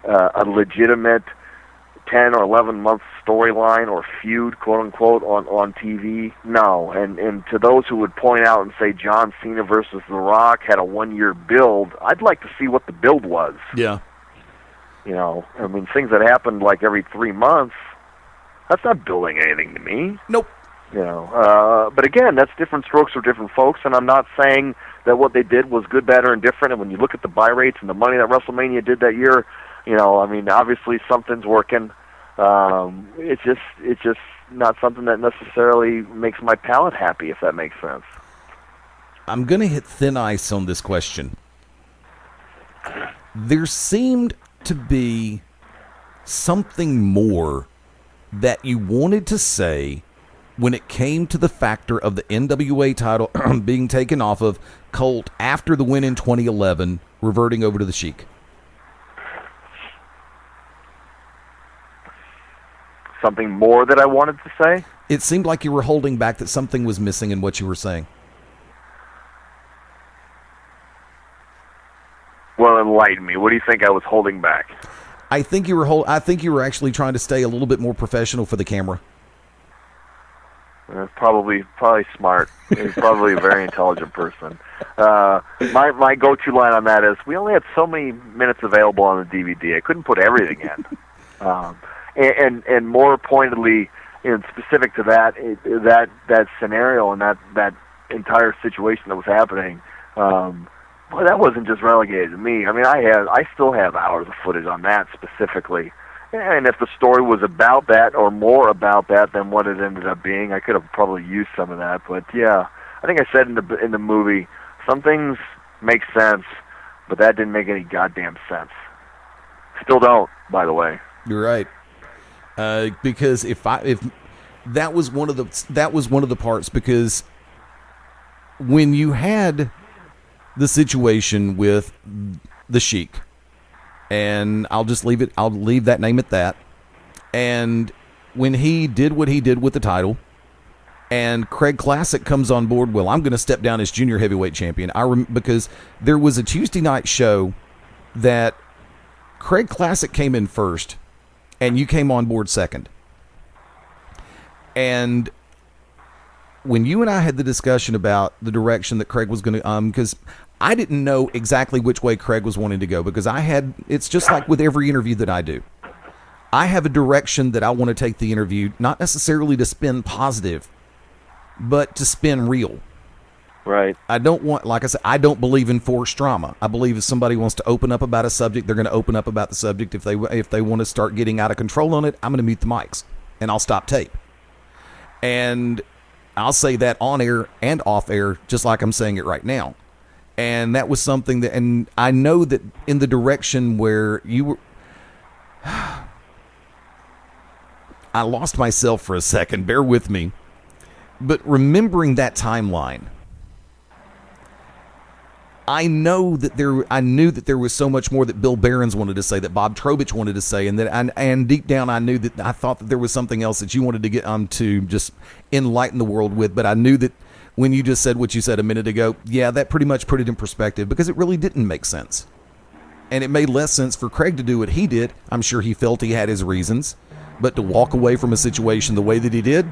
a legitimate 10 or 11-month storyline or feud, quote-unquote, on TV? No. And to those who would point out and say John Cena versus The Rock had a one-year build, I'd like to see what the build was. Yeah. Things that happened like every 3 months, that's not building anything to me. Nope. But again, that's different strokes for different folks, and I'm not saying that what they did was good, bad, or indifferent. And when you look at the buy rates and the money that WrestleMania did that year, obviously something's working. It's just not something that necessarily makes my palate happy, if that makes sense. I'm going to hit thin ice on this question. There seemed to be something more that you wanted to say when it came to the factor of the NWA title being taken off of Colt after the win in 2011, reverting over to the Sheik. Something more that I wanted to say? It seemed like you were holding back, that something was missing in what you were saying. Well, enlighten me. What do you think I was holding back? I think you were actually trying to stay a little bit more professional for the camera. Probably smart. He's probably a very intelligent person. My go-to line on that is, we only had so many minutes available on the DVD. I couldn't put everything in. And more pointedly, specific to that scenario and that entire situation that was happening, well, that wasn't just relegated to me. I mean, I still have hours of footage on that specifically. And if the story was about that or more about that than what it ended up being, I could have probably used some of that. But yeah, I think I said in the movie, some things make sense, but that didn't make any goddamn sense. Still don't, by the way. You're right. Because if that was one of the parts, because when you had the situation with the Sheik, and I'll leave that name at that. And when he did what he did with the title, and Craig Classic comes on board, well, I'm going to step down as junior heavyweight champion. Because there was a Tuesday night show that Craig Classic came in first, and you came on board second. And when you and I had the discussion about the direction that Craig was going to, because I didn't know exactly which way Craig was wanting to go, because it's just like with every interview that I do. I have a direction that I want to take the interview, not necessarily to spin positive, but to spin real. Right. I don't want, like I said, I don't believe in forced drama. I believe if somebody wants to open up about a subject, they're going to open up about the subject. If they want to start getting out of control on it, I'm going to mute the mics and I'll stop tape. And I'll say that on air and off air, just like I'm saying it right now. And that was something that, and I know that in the direction where you were, I lost myself for a second. Bear with me. But remembering that timeline, I knew that there was so much more that Bill Behrens wanted to say, that Bob Trobich wanted to say, and deep down I thought that there was something else that you wanted to get to just enlighten the world with. But I knew that when you just said what you said a minute ago, yeah, that pretty much put it in perspective, because it really didn't make sense. And it made less sense for Craig to do what he did. I'm sure he felt he had his reasons, but to walk away from a situation the way that he did,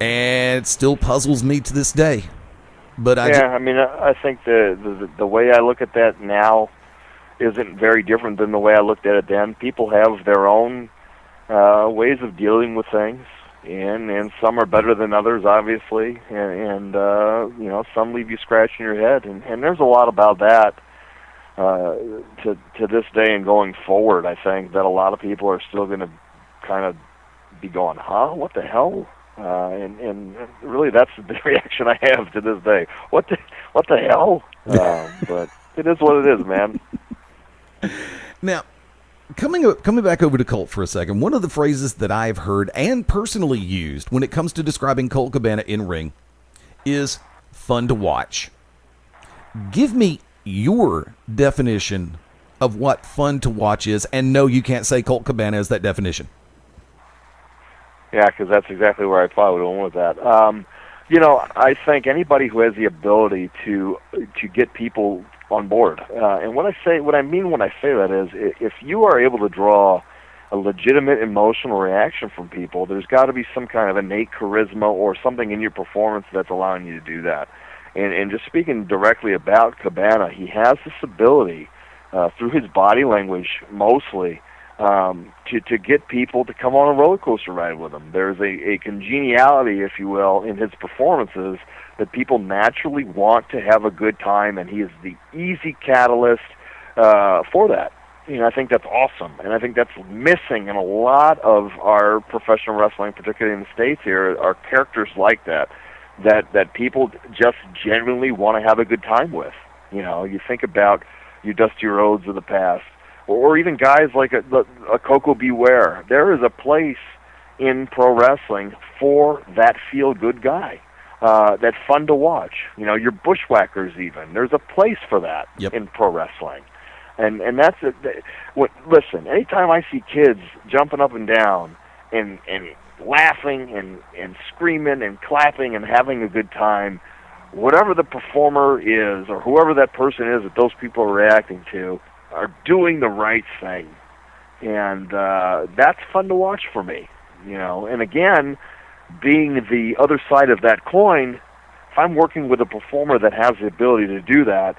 and it still puzzles me to this day. But I think the way I look at that now isn't very different than the way I looked at it then. People have their own ways of dealing with things, and some are better than others, obviously, and some leave you scratching your head, and there's a lot about that to this day and going forward. I think that a lot of people are still going to kind of be going, huh, what the hell? And really, that's the reaction I have to this day. What the hell? But it is what it is, man. Now, coming back over to Colt for a second, one of the phrases that I've heard and personally used when it comes to describing Colt Cabana in ring is fun to watch. Give me your definition of what fun to watch is, and no, you can't say Colt Cabana is that definition. Yeah, because that's exactly where I probably went with that. I think anybody who has the ability to get people on board, and what I mean when I say that is, if you are able to draw a legitimate emotional reaction from people, there's got to be some kind of innate charisma or something in your performance that's allowing you to do that. And just speaking directly about Cabana, he has this ability through his body language mostly. To get people to come on a roller coaster ride with him. There's a congeniality, if you will, in his performances that people naturally want to have a good time, and he is the easy catalyst for that. I think that's awesome, and I think that's missing in a lot of our professional wrestling, particularly in the States here, are characters like that people just genuinely want to have a good time with. You think about your Dusty Rhodes of the past, or even guys like a Coco Beware. There is a place in pro wrestling for that feel-good guy, that's fun to watch. Your bushwhackers even. There's a place for that in pro wrestling. And that's it. Listen, anytime I see kids jumping up and down and laughing and screaming and clapping and having a good time, whatever the performer is or whoever that person is that those people are reacting to, are doing the right thing, and that's fun to watch for me, And again, being the other side of that coin, if I'm working with a performer that has the ability to do that,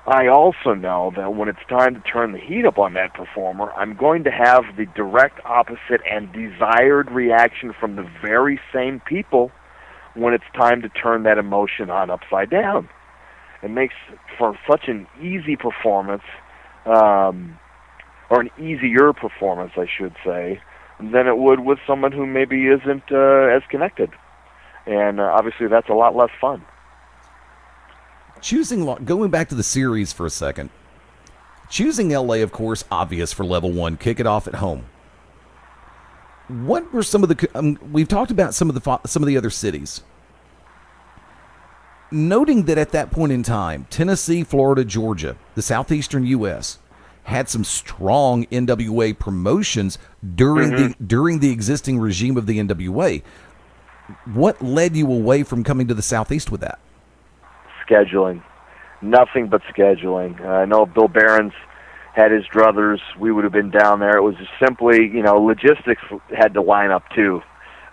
I also know that when it's time to turn the heat up on that performer, I'm going to have the direct opposite and desired reaction from the very same people when it's time to turn that emotion on upside down. It makes for such an easy performance, or an easier performance, I should say, than it would with someone who maybe isn't as connected. And obviously that's a lot less fun. Going back to the series for a second, choosing LA, of course, obvious for level one, kick it off at home. What were some of the, we've talked about some of the other cities. Noting that at that point in time, Tennessee, Florida, Georgia, the southeastern U.S., had some strong NWA promotions during the existing regime of the NWA. What led you away from coming to the southeast with that? Scheduling. Nothing but scheduling. I know Bill Behrens had his druthers. We would have been down there. It was just simply, logistics had to line up too.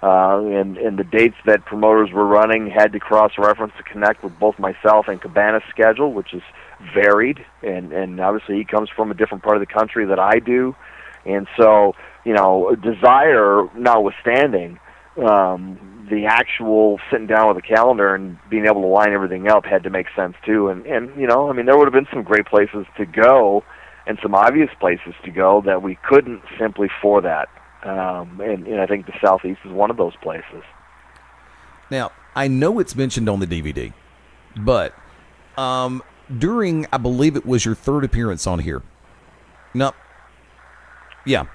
And the dates that promoters were running had to cross-reference to connect with both myself and Cabana's schedule, which is varied, and obviously he comes from a different part of the country that I do. And so, desire notwithstanding, the actual sitting down with a calendar and being able to line everything up had to make sense too. And you know, I mean, there would have been some great places to go and some obvious places to go that we couldn't simply for that. And I think the Southeast is one of those places. Now, I know it's mentioned on the DVD, but during, I believe it was your third appearance on here. No. Yeah.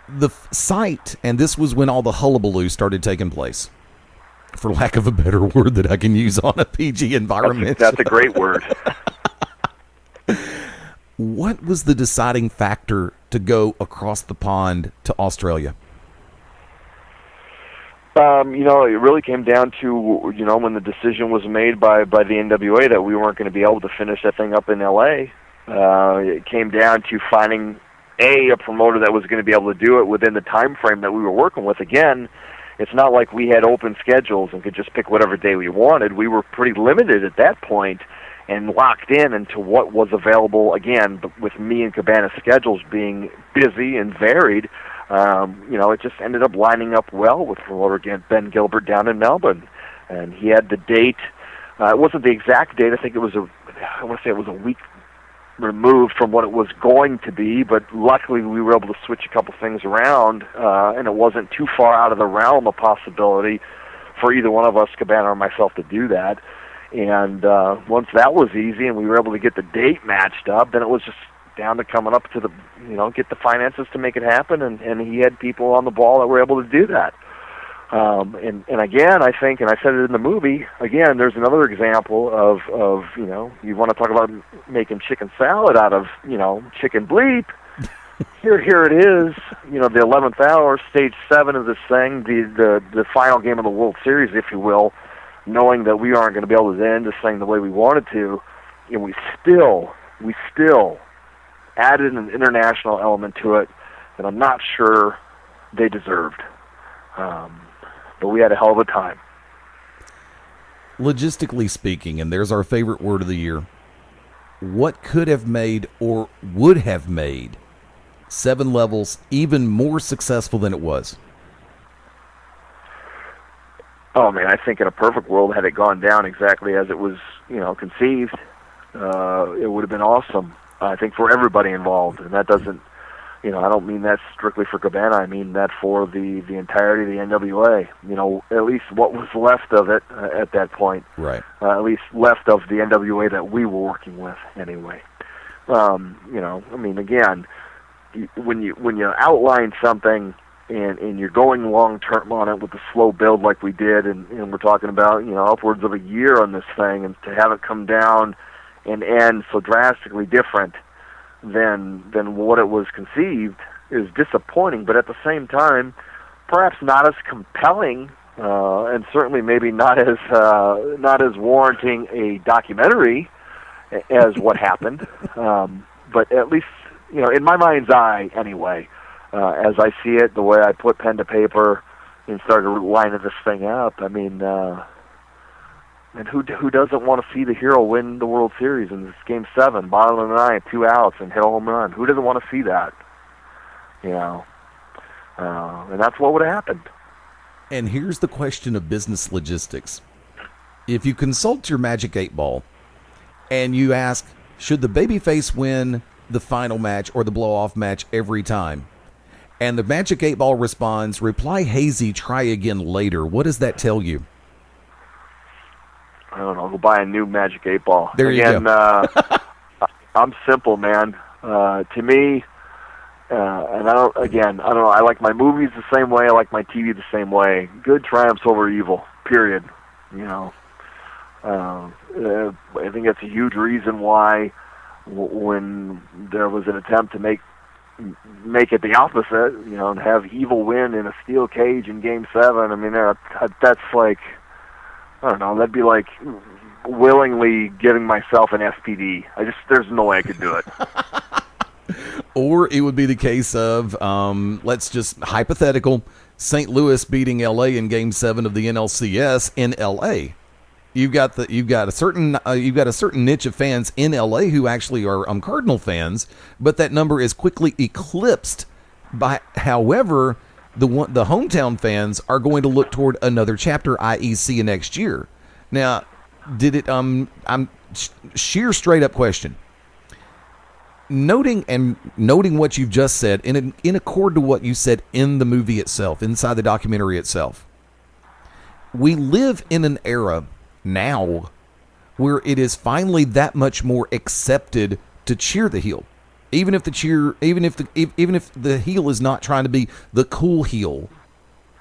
The site, and this was when all the hullabaloo started taking place, for lack of a better word that I can use on a PG environment. That's a great word. What was the deciding factor to go across the pond to Australia? You know, it really came down to, you know, when the decision was made by the NWA that we weren't going to be able to finish that thing up in L.A. It came down to finding a promoter that was going to be able to do it within the time frame that we were working with. Again, it's not like we had open schedules and could just pick whatever day we wanted. We were pretty limited at that point and locked in into what was available. Again, with me and Cabana's schedules being busy and varied, you know, it just ended up lining up well with promoter Ben Gilbert down in Melbourne. And he had the date. It wasn't the exact date. I think it was I want to say it was a week removed from what it was going to be, but luckily we were able to switch a couple things around, and it wasn't too far out of the realm of possibility for either one of us, Cabana or myself, to do that. And once that was easy and we were able to get the date matched up, then it was just down to coming up to the, you know, get the finances to make it happen, and he had people on the ball that were able to do that. And again, I think, and I said it in the movie, again, there's another example of you know, you want to talk about making chicken salad out of, you know, chicken bleep. Here it is, you know, the 11th hour, stage 7 of this thing, the final game of the World Series, if you will, knowing that we aren't going to be able to end this thing the way we wanted to, and we still added an international element to it that I'm not sure they deserved. But we had a hell of a time. Logistically speaking, and there's our favorite word of the year, what could have made or would have made Sevel Levels even more successful than it was? Oh, man, I think in a perfect world, had it gone down exactly as it was, you know, conceived, it would have been awesome, I think, for everybody involved. And that doesn't, you know, I don't mean that strictly for Cabana. I mean that for the entirety of the NWA. You know, at least what was left of it at that point. Right. At least left of the NWA that we were working with, anyway. You know, I mean, again, when you outline something and you're going long term on it with a slow build like we did, and we're talking about, you know, upwards of a year on this thing, and to have it come down and end so drastically different than what it was conceived is disappointing, but at the same time, perhaps not as compelling, and certainly maybe not as warranting a documentary as what happened. But at least, you know, in my mind's eye, anyway, as I see it, the way I put pen to paper and started lining this thing up, I mean, and who doesn't want to see the hero win the World Series in this Game 7, bottom of the ninth, 2 outs, and hit a home run? Who doesn't want to see that? You know, and that's what would have happened. And here's the question of business logistics. If you consult your Magic 8 Ball and you ask, should the babyface win the final match or the blow-off match every time? And the Magic 8 Ball responds, reply hazy, try again later. What does that tell you? I don't know, go buy a new Magic 8 Ball. There you go. I'm simple, man. To me, and I don't know, I like my movies the same way, I like my TV the same way. Good triumphs over evil, period. You know, I think that's a huge reason why when there was an attempt to make it the opposite, you know, and have evil win in a steel cage in Game 7, I mean, that's like, I don't know, that'd be like willingly giving myself an SPD. There's no way I could do it. Or it would be the case of, let's just hypothetical, St. Louis beating LA in Game 7 of the NLCS in LA. You've got a certain niche of fans in LA who actually are Cardinal fans, but that number is quickly eclipsed by, however, The hometown fans are going to look toward another chapter, i.e., see you next year. Now, did it? I'm sheer straight up question. Noting what you've just said, in accord to what you said in the movie itself, inside the documentary itself, we live in an era now where it is finally that much more accepted to cheer the heel, even if the heel is not trying to be the cool heel,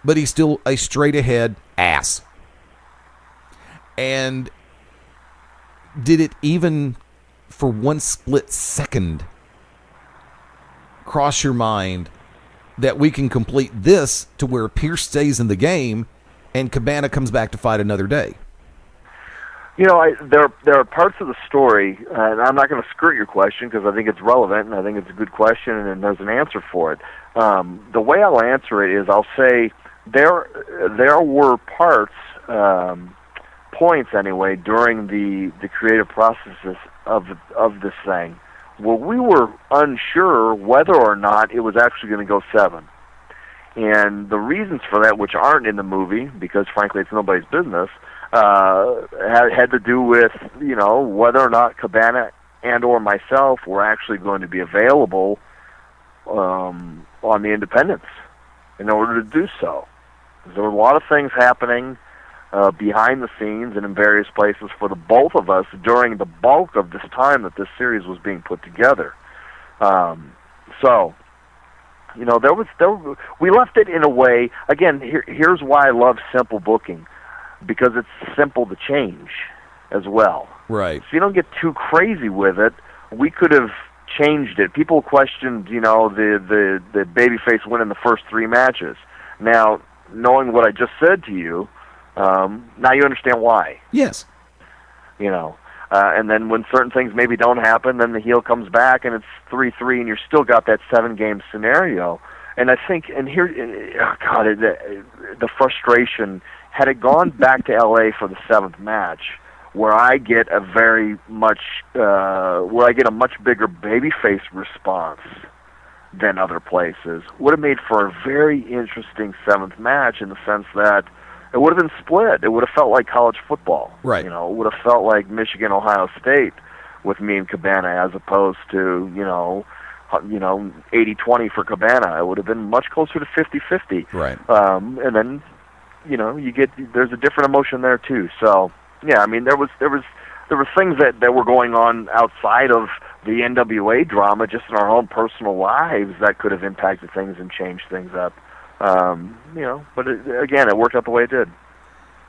but he's still a straight ahead ass. And did it even for one split second cross your mind that we can complete this to where Pearce stays in the game and Cabana comes back to fight another day? You know, there are parts of the story, and I'm not going to skirt your question because I think it's relevant and I think it's a good question and there's an answer for it. The way I'll answer it is I'll say there were parts, points anyway, during the creative processes of this thing where we were unsure whether or not it was actually going to go 7. And the reasons for that, which aren't in the movie, because frankly it's nobody's business, had to do with, you know, whether or not Cabana and or myself were actually going to be available on the independents in order to do so. There were a lot of things happening behind the scenes and in various places for the both of us during the bulk of this time that this series was being put together. So, you know, we left it in a way. Again, here's why I love simple booking, because it's simple to change as well. Right. So you don't get too crazy with it. We could have changed it. People questioned, you know, the babyface winning the first 3 matches. Now, knowing what I just said to you, now you understand why. Yes. You know, and then when certain things maybe don't happen, then the heel comes back and it's 3-3, and you're still got that 7-game scenario. And I think, and here, the frustration, had it gone back to LA for the 7th match, where I get a much bigger babyface response than other places, would have made for a very interesting 7th match in the sense that it would have been split. It would have felt like college football. Right. You know, it would have felt like Michigan, Ohio State with me and Cabana, as opposed to, 80-20 for Cabana. It would have been much closer to 50-50. Right. And then, you know, there's a different emotion there too. So, yeah, I mean, there were things that were going on outside of the NWA drama, just in our own personal lives, that could have impacted things and changed things up. But again, it worked out the way it did.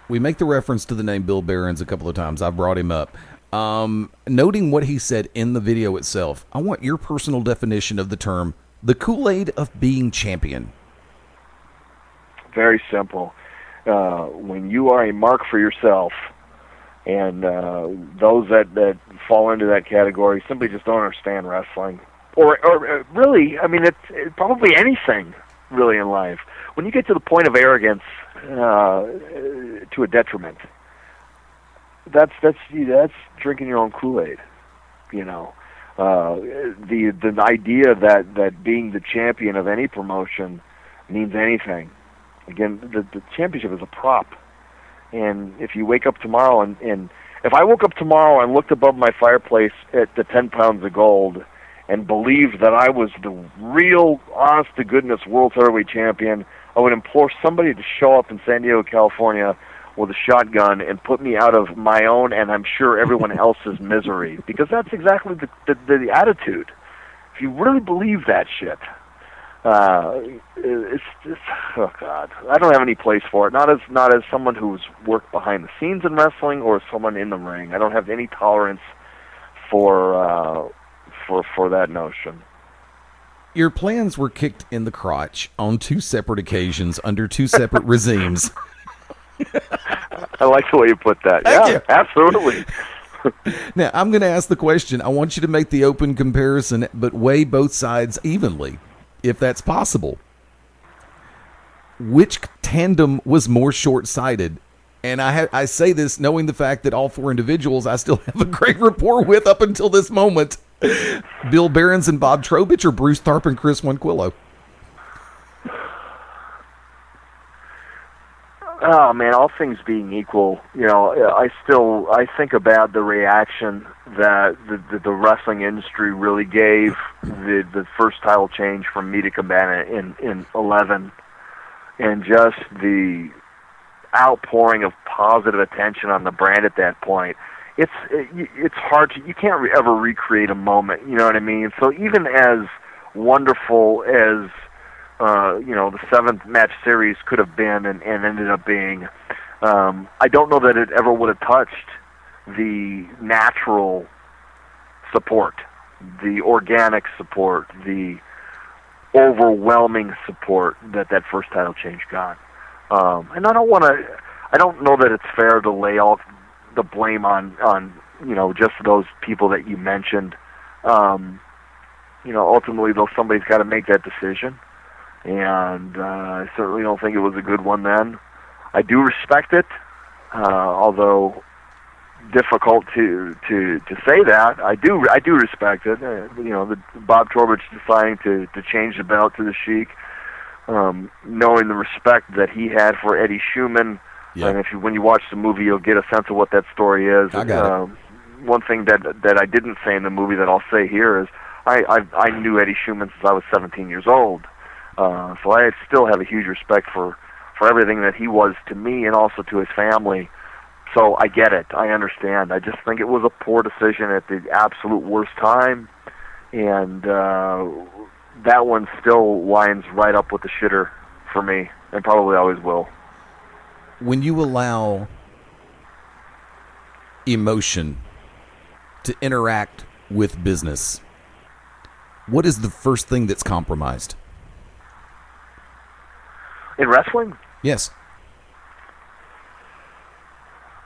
We make the reference to the name Bill Behrens a couple of times. I've brought him up. Noting what he said in the video itself, I want your personal definition of the term, the Kool-Aid of being champion. Very simple. When you are a mark for yourself, and those that fall into that category simply just don't understand wrestling, or really, I mean, it's probably anything really in life. When you get to the point of arrogance to a detriment, that's drinking your own Kool-Aid. You know, the idea that being the champion of any promotion means anything. Again, the championship is a prop. And if you wake up tomorrow and if I woke up tomorrow and looked above my fireplace at the 10 pounds of gold and believed that I was the real, honest-to-goodness World Heavyweight Champion, I would implore somebody to show up in San Diego, California with a shotgun and put me out of my own and I'm sure everyone else's misery. Because that's exactly the attitude. If you really believe that shit, it's just, oh God, I don't have any place for it. Not as someone who's worked behind the scenes in wrestling or someone in the ring. I don't have any tolerance for that notion. Your plans were kicked in the crotch on 2 separate occasions under 2 separate regimes. I like the way you put that. Thank you. Absolutely. Now, I'm going to ask the question. I want you to make the open comparison, but weigh both sides evenly, if that's possible. Which tandem was more short-sighted? And I say this knowing the fact that all 4 individuals I still have a great rapport with up until this moment. Bill Behrens and Bob Trowbridge, or Bruce Tharp and Chris Wanquillo? Oh man, all things being equal, I think about the reaction that the wrestling industry really gave the first title change from me to Cabana in 11, and just the outpouring of positive attention on the brand at that point. It's hard to, you can't ever recreate a moment, you know what I mean? So even as wonderful as the 7th match series could have been and ended up being, I don't know that it ever would have touched the natural support, the organic support, the overwhelming support that first title change got. And I don't know that it's fair to lay all the blame on just those people that you mentioned. Ultimately, though, somebody's got to make that decision. And I certainly don't think it was a good one then. I do respect it, although difficult to say that. I do respect it. The Bob Torbich deciding to change the belt to the Sheik, knowing the respect that he had for Eddie Schumann. Yeah. And when you watch the movie, you'll get a sense of what that story is. I got it. One thing that I didn't say in the movie that I'll say here is I knew Eddie Schumann since I was 17 years old. So I still have a huge respect for everything that he was to me and also to his family. So I get it. I understand. I just think it was a poor decision at the absolute worst time. And that one still lines right up with the shitter for me, and probably always will. When you allow emotion to interact with business, what is the first thing that's compromised? In wrestling? Yes.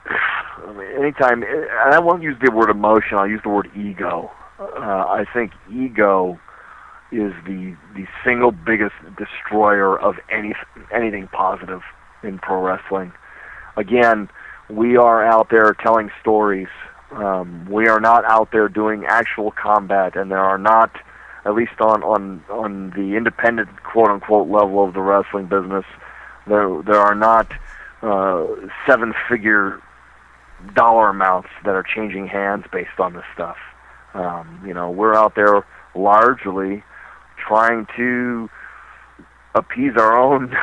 I mean, anytime, and I won't use the word emotion, I'll use the word ego. I think ego is the single biggest destroyer of anything positive in pro wrestling. Again, we are out there telling stories. We are not out there doing actual combat, and there are not, at least on the independent quote-unquote level of the wrestling business, there are not 7-figure dollar amounts that are changing hands based on this stuff. We're out there largely trying to appease our own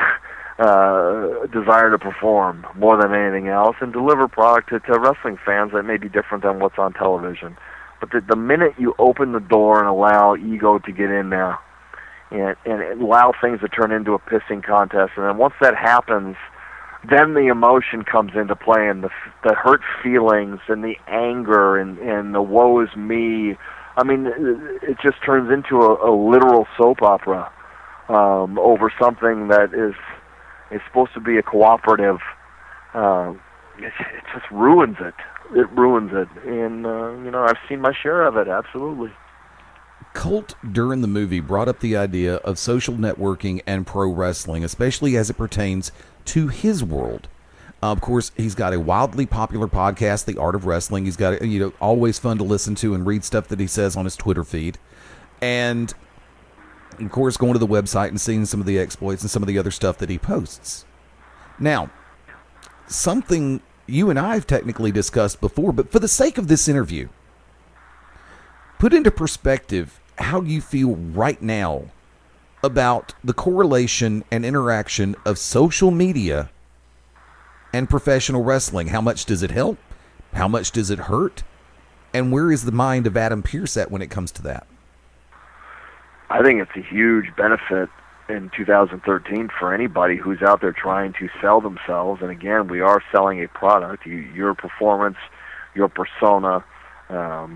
desire to perform more than anything else and deliver product to wrestling fans that may be different than what's on television. But the minute you open the door and allow ego to get in there and allow things to turn into a pissing contest, and then once that happens, then the emotion comes into play, and the hurt feelings and the anger and the woe is me. I mean, it just turns into a literal soap opera over something that is supposed to be a cooperative. It just ruins it. It ruins it. And, I've seen my share of it, absolutely. Colt, during the movie, brought up the idea of social networking and pro wrestling, especially as it pertains to his world. Of course, he's got a wildly popular podcast, The Art of Wrestling. He's got, always fun to listen to and read stuff that he says on his Twitter feed. And, of course, going to the website and seeing some of the exploits and some of the other stuff that he posts. Now, something you and I have technically discussed before, but for the sake of this interview, put into perspective how you feel right now about the correlation and interaction of social media and professional wrestling. How much does it help? How much does it hurt? And where is the mind of Adam Pearce at when it comes to that? I think it's a huge benefit in 2013 for anybody who's out there trying to sell themselves. And again, we are selling a product. Your performance, your persona,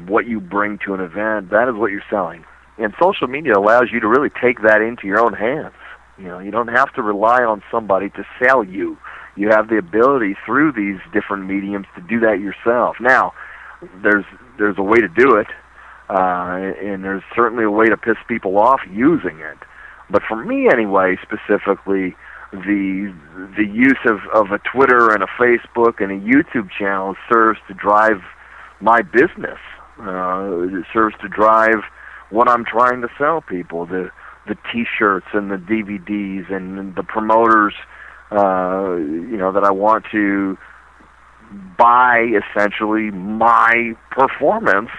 what you bring to an event, that is what you're selling. And social media allows you to really take that into your own hands. You don't have to rely on somebody to sell you. You have the ability through these different mediums to do that yourself. Now, there's a way to do it, and there's certainly a way to piss people off using it. But for me, anyway, specifically, the use of a Twitter and a Facebook and a YouTube channel serves to drive my business. It serves to drive what I'm trying to sell people, the T-shirts and the DVDs and the promoters that I want to buy essentially my performance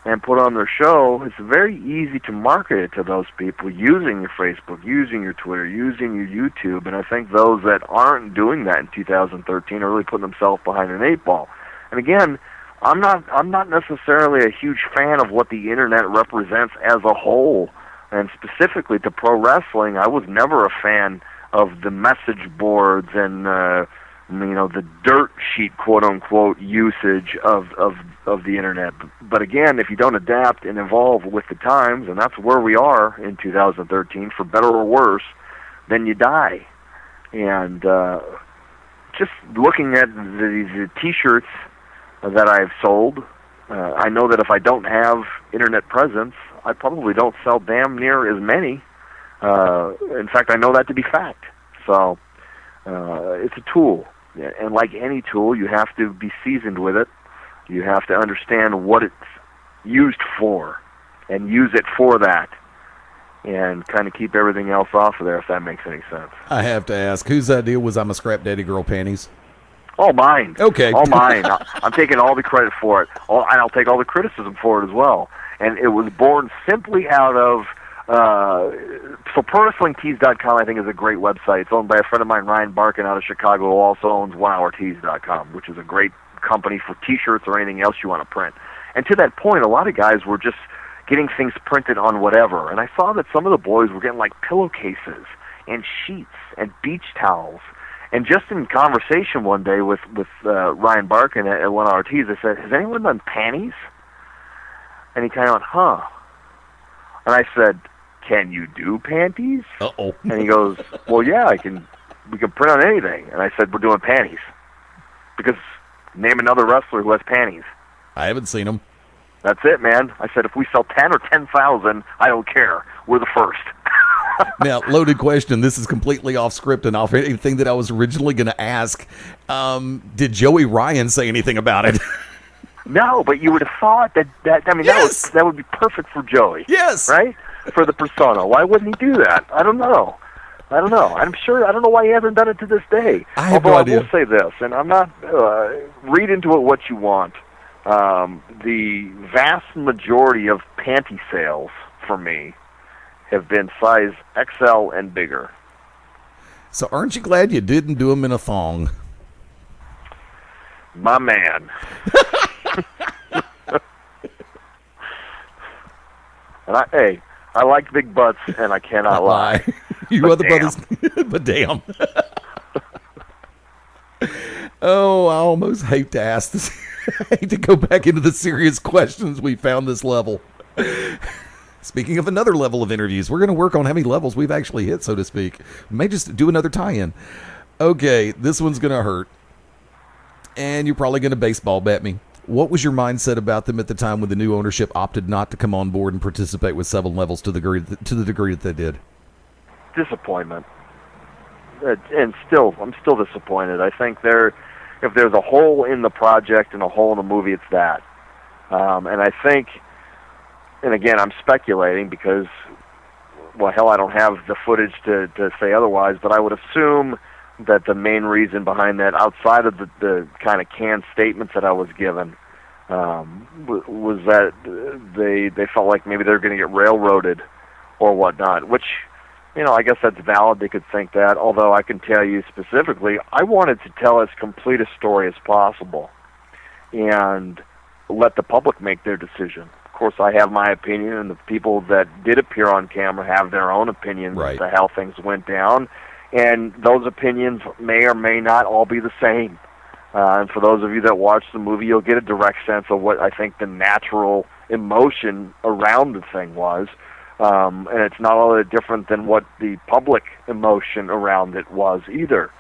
and put on their show, it's very easy to market it to those people using your Facebook, using your Twitter, using your YouTube. And I think those that aren't doing that in 2013 are really putting themselves behind an 8-ball. And again, I'm not necessarily a huge fan of what the internet represents as a whole, and specifically to pro wrestling. I was never a fan of the message boards and the dirt sheet, quote unquote, usage of the internet. But again, if you don't adapt and evolve with the times, and that's where we are in 2013, for better or worse, then you die. And just looking at the T-shirts that I've sold, I know that if I don't have internet presence, I probably don't sell damn near as many. In fact, I know that to be fact. So it's a tool. And like any tool, you have to be seasoned with it. You have to understand what it's used for and use it for that, and kind of keep everything else off of there, if that makes any sense. I have to ask, whose idea was I'm a scrap daddy girl panties? All mine. Okay. All mine. I'm taking all the credit for it. And I'll take all the criticism for it as well. And it was born simply out of... so ProWrestlingTees.com, I think, is a great website. It's owned by a friend of mine, Ryan Barkin, out of Chicago, who also owns OneHourTees.com, which is a great company for T-shirts or anything else you want to print. And to that point, a lot of guys were just getting things printed on whatever. And I saw that some of the boys were getting, like, pillowcases and sheets and beach towels. And just in conversation one day with Ryan Barkin at One Hour Tees, I said, "Has anyone done panties?" And he kind of went, "Huh." And I said, "Can you do panties?" Uh-oh. And he goes, "Well, yeah, we can print on anything." And I said, "We're doing panties." Because name another wrestler who has panties. I haven't seen them. That's it, man. I said, if we sell 10 or 10,000, I don't care. We're the first. Now, loaded question. This is completely off script and off anything that I was originally going to ask. Did Joey Ryan say anything about it? No, but you would have thought that Yes! that would be perfect for Joey. Yes. Right? For the persona. Why wouldn't he do that? I don't know. I'm sure. I don't know why he hasn't done it to this day. I have Although no idea. I will say this, and I'm not read into it what you want. The vast majority of panty sales for me have been size XL and bigger. So aren't you glad you didn't do them in a thong? My man. And I like big butts, and I cannot lie. You other brothers, but damn. Oh, I almost hate to ask this. I hate to go back into the serious questions we found this level. Speaking of another level of interviews, we're going to work on how many levels we've actually hit, so to speak. We may just do another tie-in. Okay, this one's going to hurt. And you're probably going to baseball bet me. What was your mindset about them at the time when the new ownership opted not to come on board and participate with Sevel Levels to the degree that they did? Disappointment. And I'm still disappointed. I think if there's a hole in the project and a hole in the movie, it's that. And I think, and again, I'm speculating because, well, hell, I don't have the footage to say otherwise, but I would assume that the main reason behind that, outside of the kind of canned statements that I was given, was that they felt like maybe they're going to get railroaded or whatnot, which, I guess that's valid. They could think that, although I can tell you specifically, I wanted to tell as complete a story as possible and let the public make their decision. Of course, I have my opinion, and the people that did appear on camera have their own opinions right. as to how things went down. And those opinions may or may not all be the same. And for those of you that watch the movie, you'll get a direct sense of what I think the natural emotion around the thing was. And it's not all that different than what the public emotion around it was either.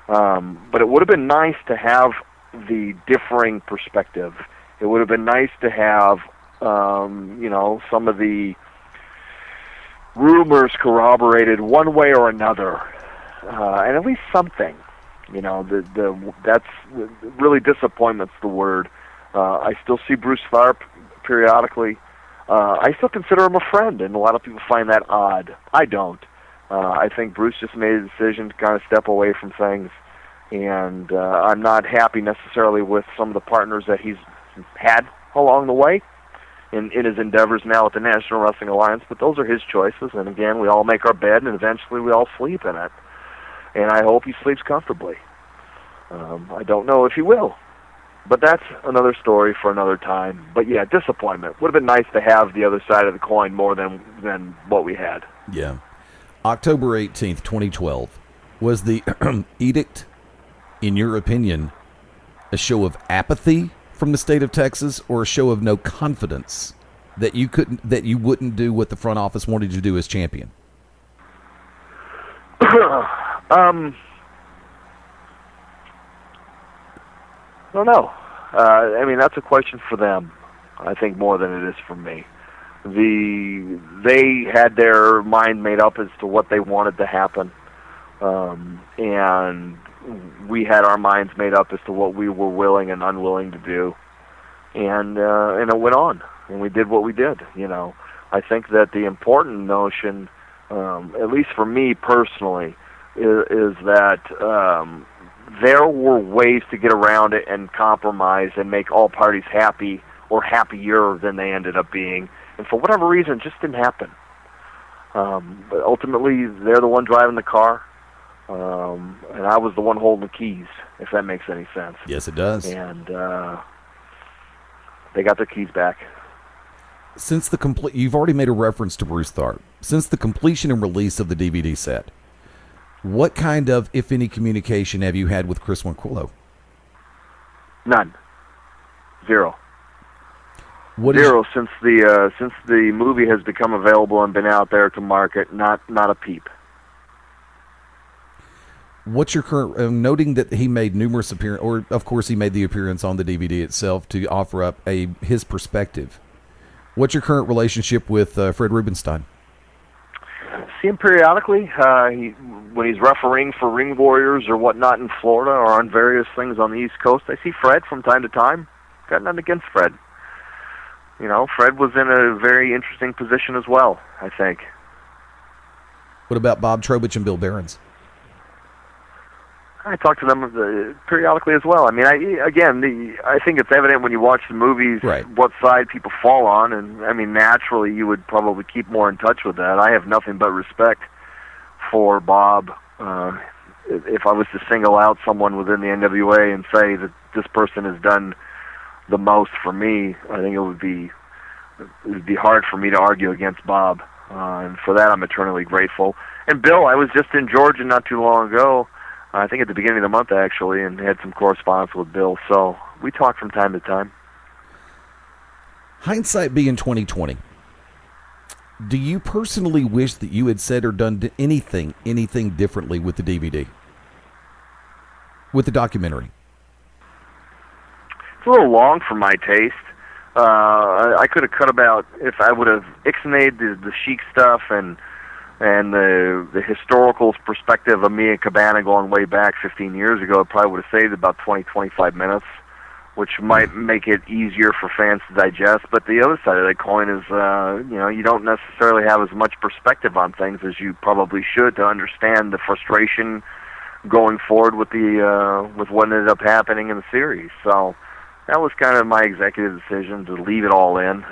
But it would have been nice to have the differing perspective. It would have been nice to have, some of the rumors corroborated one way or another. And at least something, that's really disappointment's the word. I still see Bruce Tharp periodically. I still consider him a friend, and a lot of people find that odd. I don't. I think Bruce just made a decision to kind of step away from things, and I'm not happy necessarily with some of the partners that he's had along the way in his endeavors now with the National Wrestling Alliance, but those are his choices, and again, we all make our bed, and eventually we all sleep in it, and I hope he sleeps comfortably. I don't know if he will, but that's another story for another time. But yeah, disappointment. Would have been nice to have the other side of the coin more than what we had. Yeah. October 18th, 2012. Was the edict, in your opinion, a show of apathy from the state of Texas, or a show of no confidence that you wouldn't do what the front office wanted you to do as champion? I don't know. I mean, that's a question for them, I think, more than it is for me. They had their mind made up as to what they wanted to happen, and we had our minds made up as to what we were willing and unwilling to do, and it went on, and we did what we did. You know, I think that the important notion, at least for me personally, is that there were ways to get around it and compromise and make all parties happy or happier than they ended up being. And for whatever reason, it just didn't happen. But ultimately, they're the one driving the car, and I was the one holding the keys, if that makes any sense. Yes, it does. And they got their keys back. Since you've already made a reference to Bruce Tharp. Since the completion and release of the DVD set, what kind of, if any, communication have you had with Chris Wanquillo? None. Zero. Zero since the movie has become available and been out there to market. Not a peep. What's your current, noting that he made numerous appearances, or of course he made the appearance on the DVD itself to offer up his perspective. What's your current relationship with Fred Rubenstein? See him periodically. When he's refereeing for Ring Warriors or whatnot in Florida or on various things on the East Coast, I see Fred from time to time. Got nothing against Fred. You know, Fred was in a very interesting position as well, I think. What about Bob Trowbridge and Bill Behrens? I talk to them periodically as well. I mean, I think it's evident when you watch the movies right, what side people fall on, and I mean, naturally, you would probably keep more in touch with that. I have nothing but respect for Bob. If I was to single out someone within the NWA and say that this person has done the most for me, I think it would be hard for me to argue against Bob, and for that I'm eternally grateful. And Bill, I was just in Georgia not too long ago, I think at the beginning of the month actually, and had some correspondence with Bill, so we talk from time to time. Hindsight being 2020, do you personally wish that you had said or done anything differently with the DVD, with the documentary? It's a little long for my taste. I could have cut about, if I would have ixnayed the Sheik stuff and the historical perspective of me and Cabana going way back 15 years ago, I probably would have saved about 20-25 minutes, which might make it easier for fans to digest. But the other side of that coin is, you don't necessarily have as much perspective on things as you probably should to understand the frustration going forward with what ended up happening in the series. So that was kind of my executive decision to leave it all in.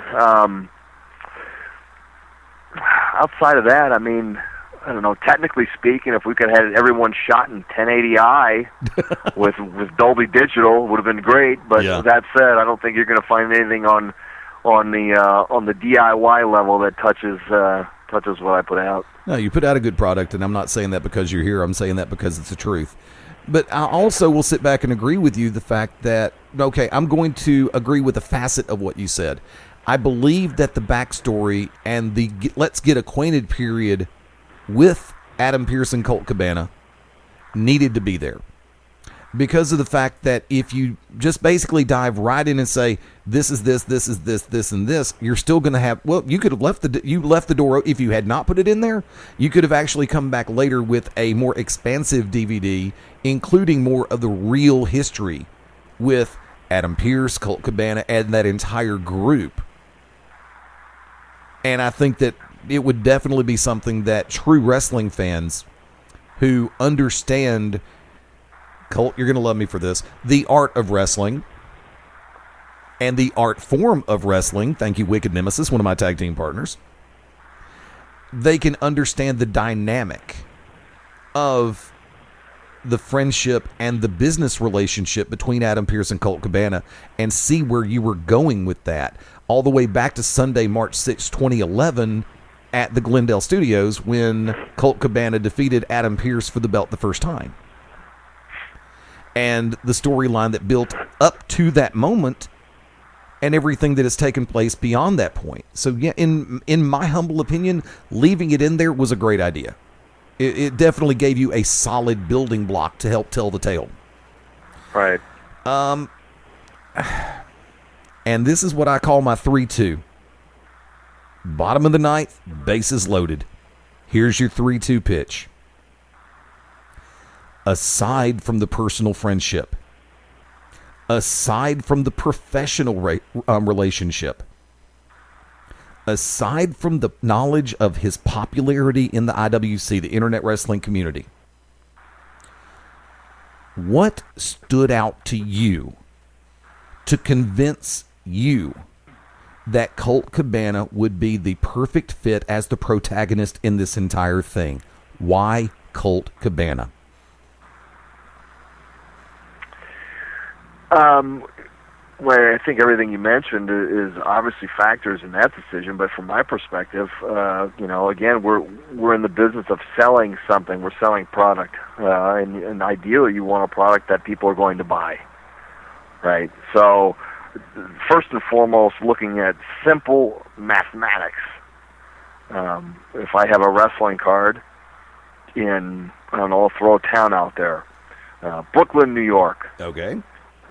Outside of that, I mean, I don't know, technically speaking, if we could have had everyone shot in 1080i with Dolby Digital, it would have been great. But that said, I don't think you're going to find anything on the DIY level that touches what I put out. No, you put out a good product, and I'm not saying that because you're here. I'm saying that because it's the truth. But I also will sit back and agree with you the fact that, okay, I'm going to agree with a facet of what you said. I believe that the backstory and the let's get acquainted period with Adam Pearce and Colt Cabana needed to be there. Because of the fact that if you just basically dive right in and say, this is this, this is this, this, and this, you're still going to have, well, you could have left the door, if you had not put it in there, you could have actually come back later with a more expansive DVD, including more of the real history with Adam Pearce, Colt Cabana, and that entire group. And I think that it would definitely be something that true wrestling fans who understand, Colt, you're going to love me for this, the art of wrestling and the art form of wrestling, thank you, Wicked Nemesis, one of my tag team partners, they can understand the dynamic of the friendship and the business relationship between Adam Pearce and Colt Cabana and see where you were going with that, all the way back to Sunday, March 6, 2011 at the Glendale Studios when Colt Cabana defeated Adam Pearce for the belt the first time. And the storyline that built up to that moment and everything that has taken place beyond that point. So, yeah, in my humble opinion, leaving it in there was a great idea. It definitely gave you a solid building block to help tell the tale. Right. And this is what I call my 3-2. Bottom of the ninth, bases loaded. Here's your 3-2 pitch. Aside from the personal friendship, aside from the professional relationship, aside from the knowledge of his popularity in the IWC, the Internet Wrestling community, what stood out to you to convince you that Colt Cabana would be the perfect fit as the protagonist in this entire thing? Why Colt Cabana? Well, I think everything you mentioned is obviously factors in that decision, but from my perspective, again, we're in the business of selling something. We're selling product, and ideally, you want a product that people are going to buy, right? So, first and foremost, looking at simple mathematics. If I have a wrestling card I'll throw a town out there, Brooklyn, New York. Okay.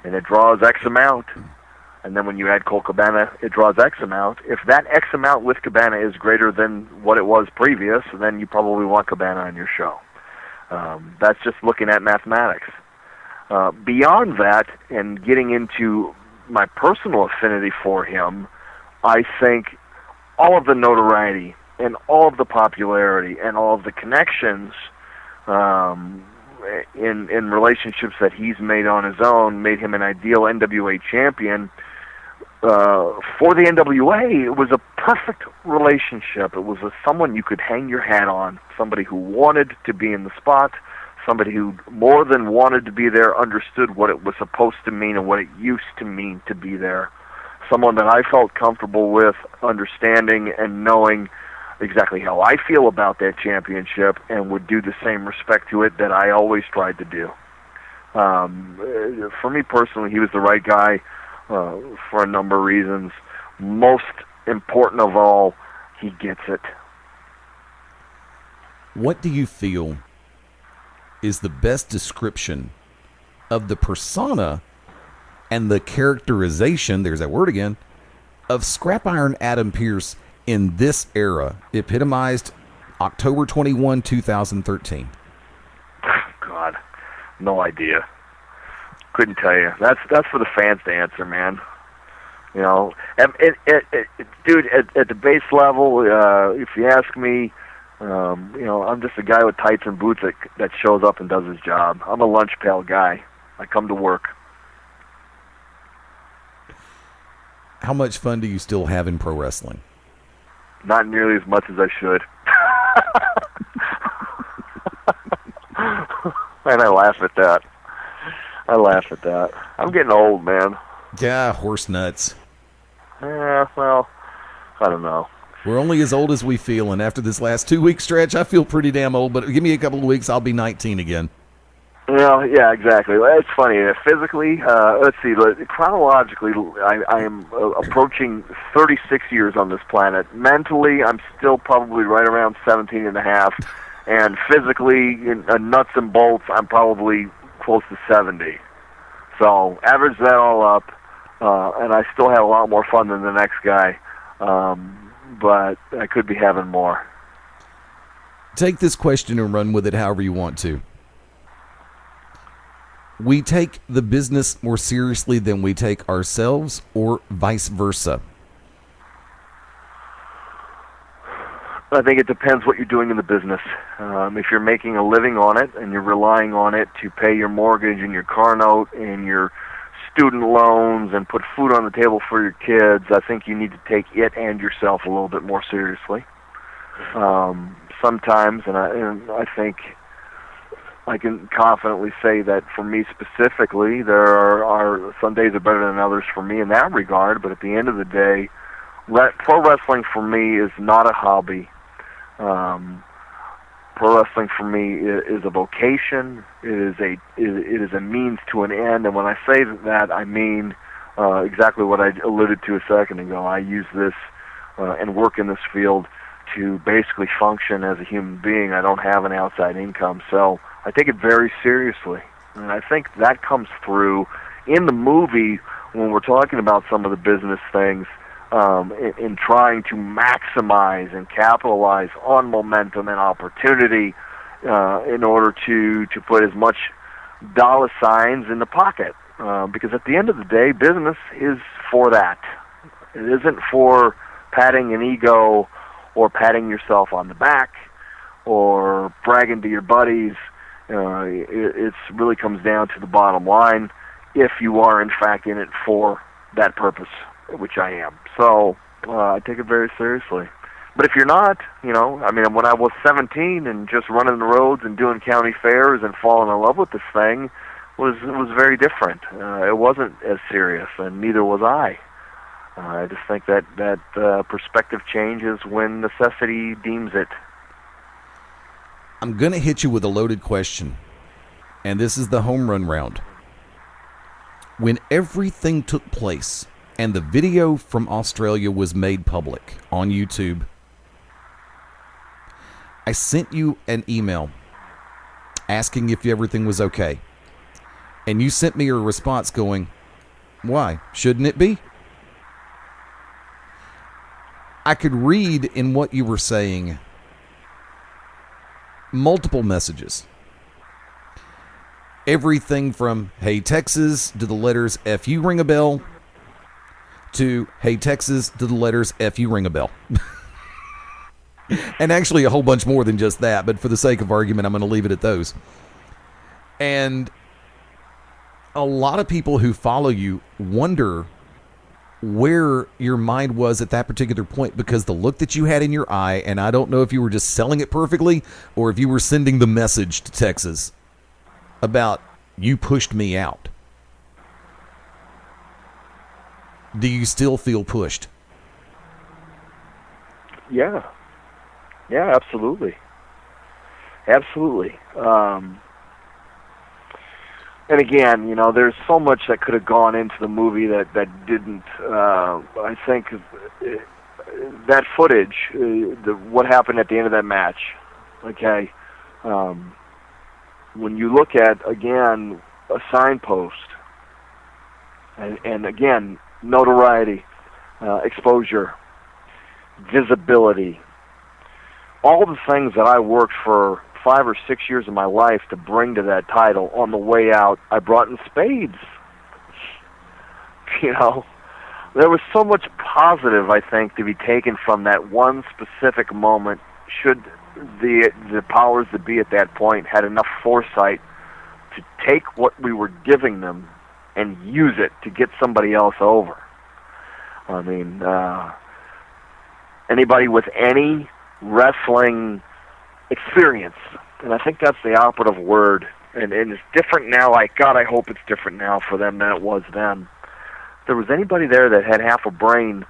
And it draws X amount, and then when you add Colt Cabana, it draws X amount. If that X amount with Cabana is greater than what it was previous, then you probably want Cabana on your show. That's just looking at mathematics. Beyond that, and getting into my personal affinity for him, I think all of the notoriety and all of the popularity and all of the connections in relationships that he's made on his own made him an ideal NWA champion. For the NWA, it was a perfect relationship. It was someone you could hang your hat on, somebody who wanted to be in the spot, somebody who more than wanted to be there, understood what it was supposed to mean and what it used to mean to be there. Someone that I felt comfortable with, understanding and knowing exactly how I feel about that championship and would do the same respect to it that I always tried to do. For me personally, he was the right guy for a number of reasons. Most important of all, he gets it. What do you feel is the best description of the persona and the characterization, there's that word again, of Scrap Iron Adam Pearce in this era, epitomized October 21, 2013? God, no idea. Couldn't tell you. That's for the fans to answer, man. You know, dude, at the base level, if you ask me, I'm just a guy with tights and boots that shows up and does his job. I'm a lunch pail guy. I come to work. How much fun do you still have in pro wrestling? Not nearly as much as I should. And I laugh at that. I'm getting old, man. Yeah, horse nuts. Yeah, well, I don't know. We're only as old as we feel, and after this last 2-week stretch, I feel pretty damn old, but give me a couple of weeks, I'll be 19 again. Well, yeah, exactly. It's funny. Physically, let's see, chronologically, I am approaching 36 years on this planet. Mentally, I'm still probably right around 17 and a half. And physically, in nuts and bolts, I'm probably close to 70. So average that all up, and I still have a lot more fun than the next guy. But I could be having more. Take this question and run with it however you want to. We take the business more seriously than we take ourselves, or vice versa? I think it depends what you're doing in the business. If you're making a living on it and you're relying on it to pay your mortgage and your car note and your student loans and put food on the table for your kids, I think you need to take it and yourself a little bit more seriously. Sometimes, and I think I can confidently say that for me specifically, there are some days are better than others for me in that regard, but at the end of the day, pro wrestling for me is not a hobby. Pro wrestling for me is a vocation. It is a means to an end, and when I say that, I mean exactly what I alluded to a second ago. I use this and work in this field to basically function as a human being. I don't have an outside income, so I take it very seriously, and I think that comes through in the movie when we're talking about some of the business things. In trying to maximize and capitalize on momentum and opportunity in order to put as much dollar signs in the pocket. Because at the end of the day, business is for that. It isn't for patting an ego or patting yourself on the back or bragging to your buddies. It really comes down to the bottom line if you are, in fact, in it for that purpose, which I am. So I take it very seriously. But if you're not, when I was 17 and just running the roads and doing county fairs and falling in love with this thing was very different. It wasn't as serious, and neither was I. I just think that perspective changes when necessity deems it. I'm going to hit you with a loaded question, and this is the home run round. When everything took place and the video from Australia was made public on YouTube, I sent you an email asking if everything was okay. And you sent me a response going, "Why? Shouldn't it be?" I could read in what you were saying multiple messages. Everything from, "Hey Texas," to the letters "F you ring a bell," to "Hey Texas," to the letters "F you ring a bell." And actually a whole bunch more than just that, but for the sake of argument, I'm going to leave it at those. And a lot of people who follow you wonder where your mind was at that particular point, because the look that you had in your eye, and I don't know if you were just selling it perfectly or if you were sending the message to Texas about, "You pushed me out." Do you still feel pushed? Yeah, absolutely. Absolutely. And again, there's so much that could have gone into the movie that didn't. I think that footage, what happened at the end of that match, okay, when you look at, again, a signpost, and again, notoriety, exposure, visibility, all the things that I worked for 5 or 6 years of my life to bring to that title, on the way out, I brought in spades. There was so much positive, I think, to be taken from that one specific moment, should the powers that be at that point had enough foresight to take what we were giving them and use it to get somebody else over. I mean, anybody with any wrestling experience, and I think that's the operative word, and it's different now. God, I hope it's different now for them than it was then. If there was anybody there that had half a brain,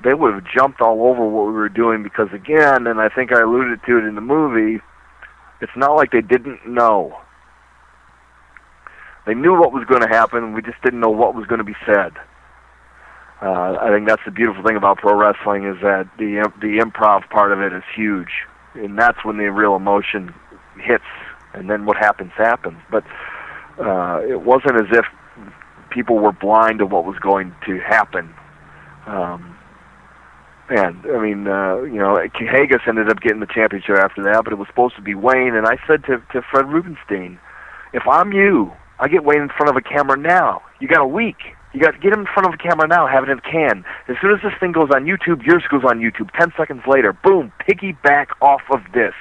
they would have jumped all over what we were doing, because again, and I think I alluded to it in the movie, it's not like they didn't know. They knew what was going to happen, we just didn't know what was going to be said. I think that's the beautiful thing about pro wrestling, is that the improv part of it is huge, and that's when the real emotion hits, and then what happens happens. But it wasn't as if people were blind to what was going to happen. And I mean, Haggis ended up getting the championship after that, but it was supposed to be Wayne. And I said to Fred Rubenstein, if I'm you, I get Wayne in front of a camera now. You got a week. You got to get him in front of a camera now, have it in a can. As soon as this thing goes on YouTube, yours goes on YouTube. 10 seconds later, boom, piggyback off of this.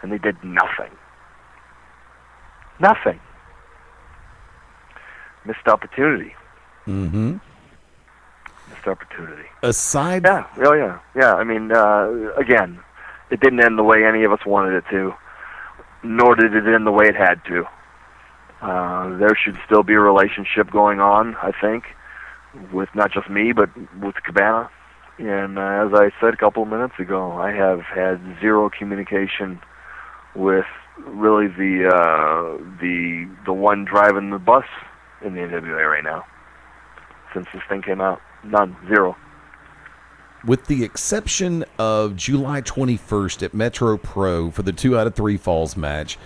And they did nothing. Nothing. Missed opportunity. Mm-hmm. Missed opportunity. Aside... Yeah, oh yeah. Yeah, I mean, again, it didn't end the way any of us wanted it to, nor did it end the way it had to. There should still be a relationship going on, I think, with not just me, but with Cabana. And as I said a couple of minutes ago, I have had zero communication with really the one driving the bus in the NWA right now since this thing came out. None. Zero. With the exception of July 21st at Metro Pro for the 2 out of 3 falls match,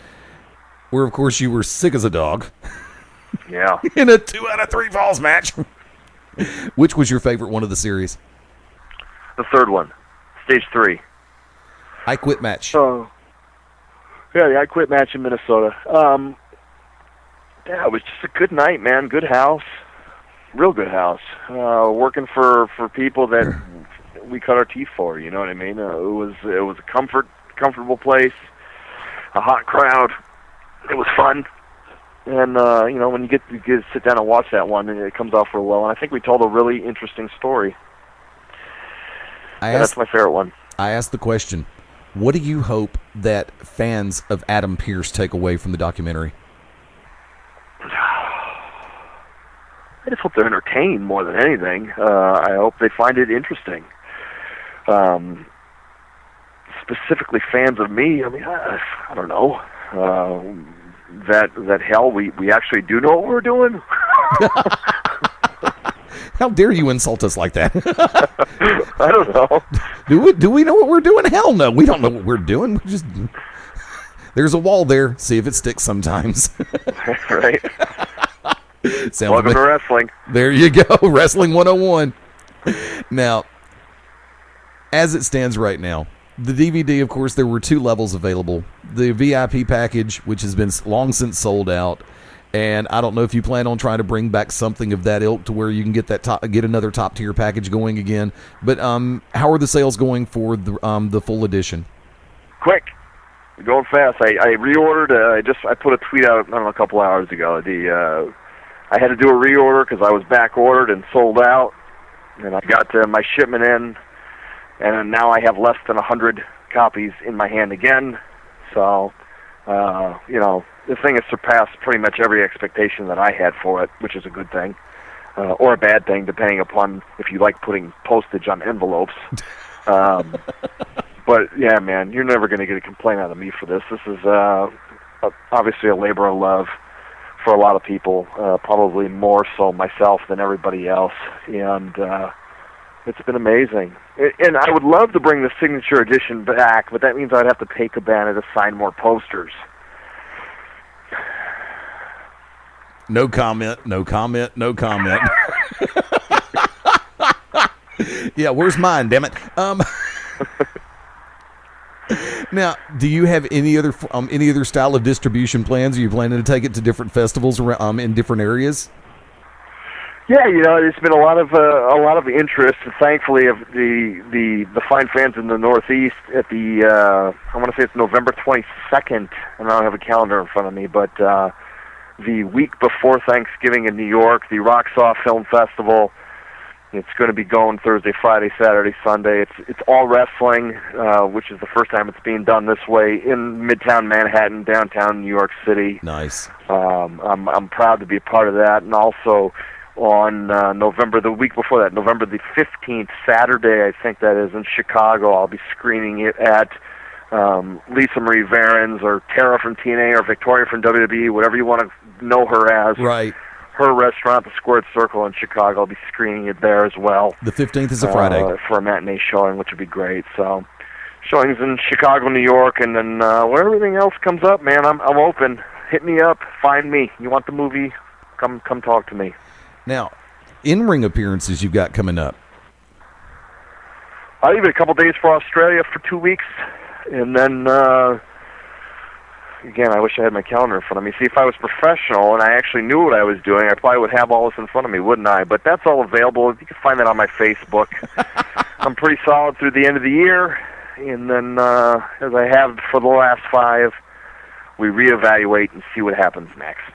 where, of course, you were sick as a dog. Yeah. In a 2 out of 3 falls match. Which was your favorite one of the series? The third one. Stage 3. I Quit match. So, yeah, the I Quit match in Minnesota. Yeah, it was just a good night, man. Good house. Real good house. Working for people that we cut our teeth for, you know what I mean? It was a comfortable place, a hot crowd. It was fun. And, when you get to sit down and watch that one, it comes off real well. And I think we told a really interesting story. That's my favorite one. I asked the question, what do you hope that fans of Adam Pearce take away from the documentary? I just hope they're entertained more than anything. I hope they find it interesting. Specifically fans of me, I mean, I don't know. That hell, we actually do know what we're doing? How dare you insult us like that? I don't know. Do we know what we're doing? Hell no, we don't know what we're doing. We just... There's a wall there. See if it sticks sometimes. Right. Welcome to wrestling. There you go. Wrestling 101. Now, as it stands right now, the DVD, of course, there were 2 levels available. The VIP package, which has been long since sold out, and I don't know if you plan on trying to bring back something of that ilk to where you can get another top tier package going again. But how are the sales going for the full edition? Quick, going fast. I reordered. I put a tweet out, I don't know, a couple hours ago. I had to do a reorder because I was back ordered and sold out, and I got my shipment in, and now I have less than 100 copies in my hand again. So, the thing has surpassed pretty much every expectation that I had for it, which is a good thing, or a bad thing, depending upon if you like putting postage on envelopes. But, yeah, man, you're never going to get a complaint out of me for this. This is obviously a labor of love for a lot of people, probably more so myself than everybody else, and it's been amazing. And I would love to bring the signature edition back, but that means I'd have to pay Cabana to sign more posters. No comment. Yeah, where's mine, damn it? Now, do you have any other style of distribution plans? Are you planning to take it to different festivals around, in different areas? Yeah, there's been a lot of interest, and thankfully, of the fine fans in the Northeast at the I want to say it's November 22nd, and I don't have a calendar in front of me, but the week before Thanksgiving in New York, the Rock Saw Film Festival. It's going to be going Thursday, Friday, Saturday, Sunday. It's all wrestling, which is the first time it's being done this way in Midtown Manhattan, downtown New York City. Nice. I'm proud to be a part of that, and also on the week before that, November the 15th, Saturday, I think that is, in Chicago, I'll be screening it at Lisa Marie Varen's or Tara from TNA or Victoria from WWE, whatever you want to know her as. Right. Her restaurant, the Squared Circle in Chicago. I'll be screening it there as well. The 15th is a Friday. For a matinee showing, which would be great. So, showings in Chicago, New York, and then where everything else comes up, man, I'm open. Hit me up. Find me. You want the movie? Come talk to me. Now, in-ring appearances you've got coming up. I'll leave it a couple days for Australia for 2 weeks, and then again, I wish I had my calendar in front of me. See, if I was professional and I actually knew what I was doing, I probably would have all this in front of me, wouldn't I? But that's all available. You can find that on my Facebook. I'm pretty solid through the end of the year, and then, as I have for the last 5, we reevaluate and see what happens next.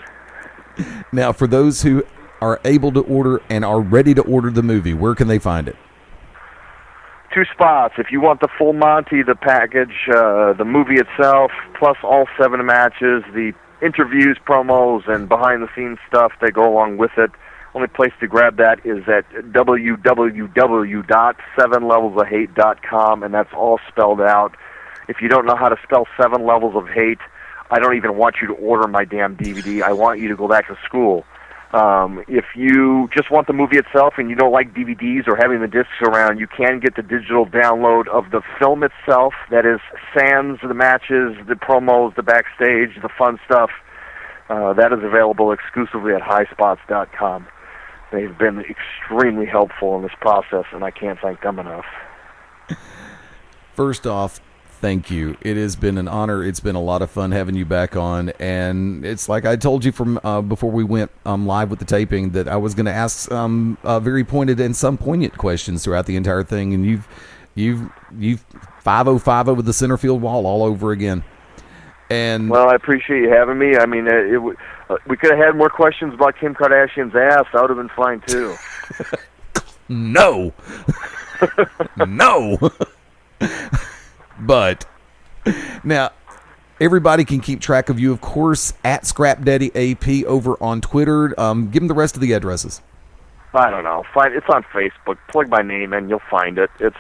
Now, for those who are able to order and are ready to order the movie, where can they find it? 2 spots. If you want the full Monty, the package, the movie itself, plus all 7 matches, the interviews, promos, and behind-the-scenes stuff that go along with it. Only place to grab that is at www.7levelsofhate.com, and that's all spelled out. If you don't know how to spell 7 Levels of Hate, I don't even want you to order my damn DVD. I want you to go back to school. If you just want the movie itself and you don't like DVDs or having the discs around, you can get the digital download of the film itself. That is sans the matches, the promos, the backstage, the fun stuff. That is available exclusively at highspots.com. They've been extremely helpful in this process, and I can't thank them enough. First off, thank you. It has been an honor. It's been a lot of fun having you back on, and it's like I told you from before we went live with the taping that I was going to ask very pointed and some poignant questions throughout the entire thing, and you've 505 over the center field wall all over again. And well, I appreciate you having me. I mean, we could have had more questions about Kim Kardashian's ass. That would have been fine too. No, no. But now everybody can keep track of you, of course, at Scrap Daddy AP over on Twitter. Give them the rest of the addresses. I don't know. It's on Facebook. Plug my name in, you'll find it. It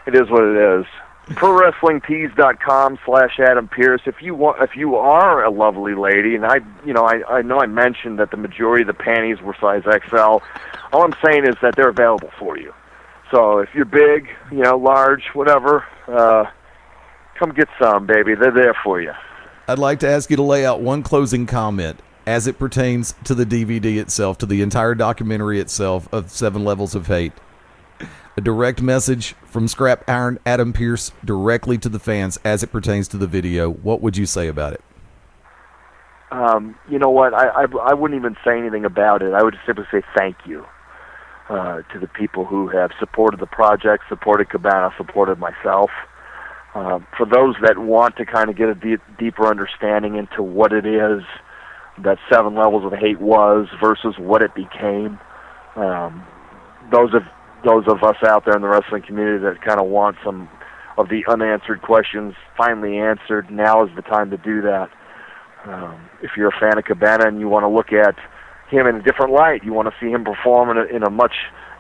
is what it is. ProWrestlingTees.com/Adam Pearce. If you are a lovely lady, and I know I mentioned that the majority of the panties were size XL. All I'm saying is that they're available for you. So if you're big, large, whatever, come get some, baby. They're there for you. I'd like to ask you to lay out one closing comment as it pertains to the DVD itself, to the entire documentary itself of 7 Levels of Hate. A direct message from Scrap Iron Adam Pearce directly to the fans as it pertains to the video. What would you say about it? You know what? I wouldn't even say anything about it. I would just simply say thank you to the people who have supported the project, supported Cabana, supported myself. For those that want to kind of get a deeper understanding into what it is that 7 Levels of Hate was versus what it became, those of us out there in the wrestling community that kind of want some of the unanswered questions finally answered, now is the time to do that. If you're a fan of Cabana and you want to look at him in a different light, you want to see him perform in a much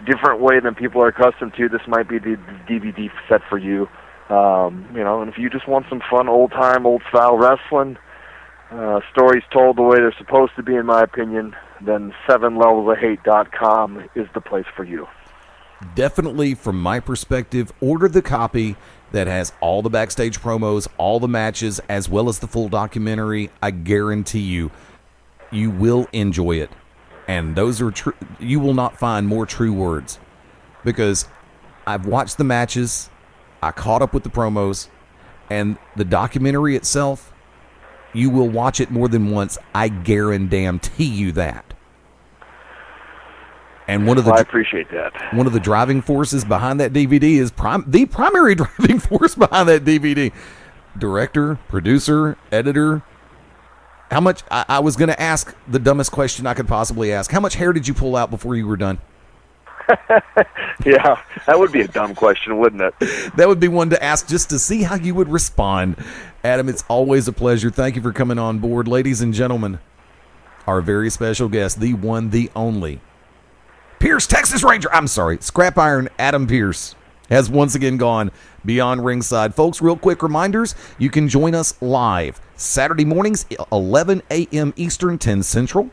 different way than people are accustomed to, this might be the DVD set for you. And if you just want some fun, old-time, old-style wrestling, stories told the way they're supposed to be, in my opinion, then 7levelsofhate.com is the place for you. Definitely, from my perspective, order the copy that has all the backstage promos, all the matches, as well as the full documentary. I guarantee you will enjoy it. And those are true. You will not find more true words, because I've watched the matches, I caught up with the promos, and the documentary itself, you will watch it more than once. I guarantee you that. And I appreciate that. One of the driving forces behind that DVD is the primary driving force behind that DVD. Director, producer, editor. How much? I was going to ask the dumbest question I could possibly ask. How much hair did you pull out before you were done? Yeah, that would be a dumb question, wouldn't it? That would be one to ask just to see how you would respond. Adam, it's always a pleasure. Thank you for coming on board. Ladies and gentlemen, our very special guest, the one, the only, Pearce, Texas Ranger. I'm sorry, Scrap Iron Adam Pearce has once again gone beyond ringside. Folks, real quick reminders, you can join us live Saturday mornings, 11 a.m. Eastern, 10 Central.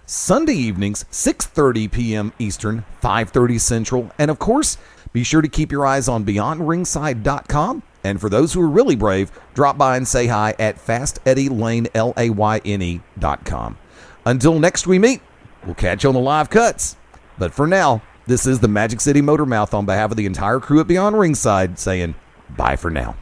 Sunday evenings, 6:30 p.m. Eastern, 5:30 Central. And of course, be sure to keep your eyes on beyondringside.com. And for those who are really brave, drop by and say hi at FastEddieLayne, LAYNE.com. Until next we meet, we'll catch you on the live cuts. But for now, this is the Magic City Motor Mouth on behalf of the entire crew at Beyond Ringside saying bye for now.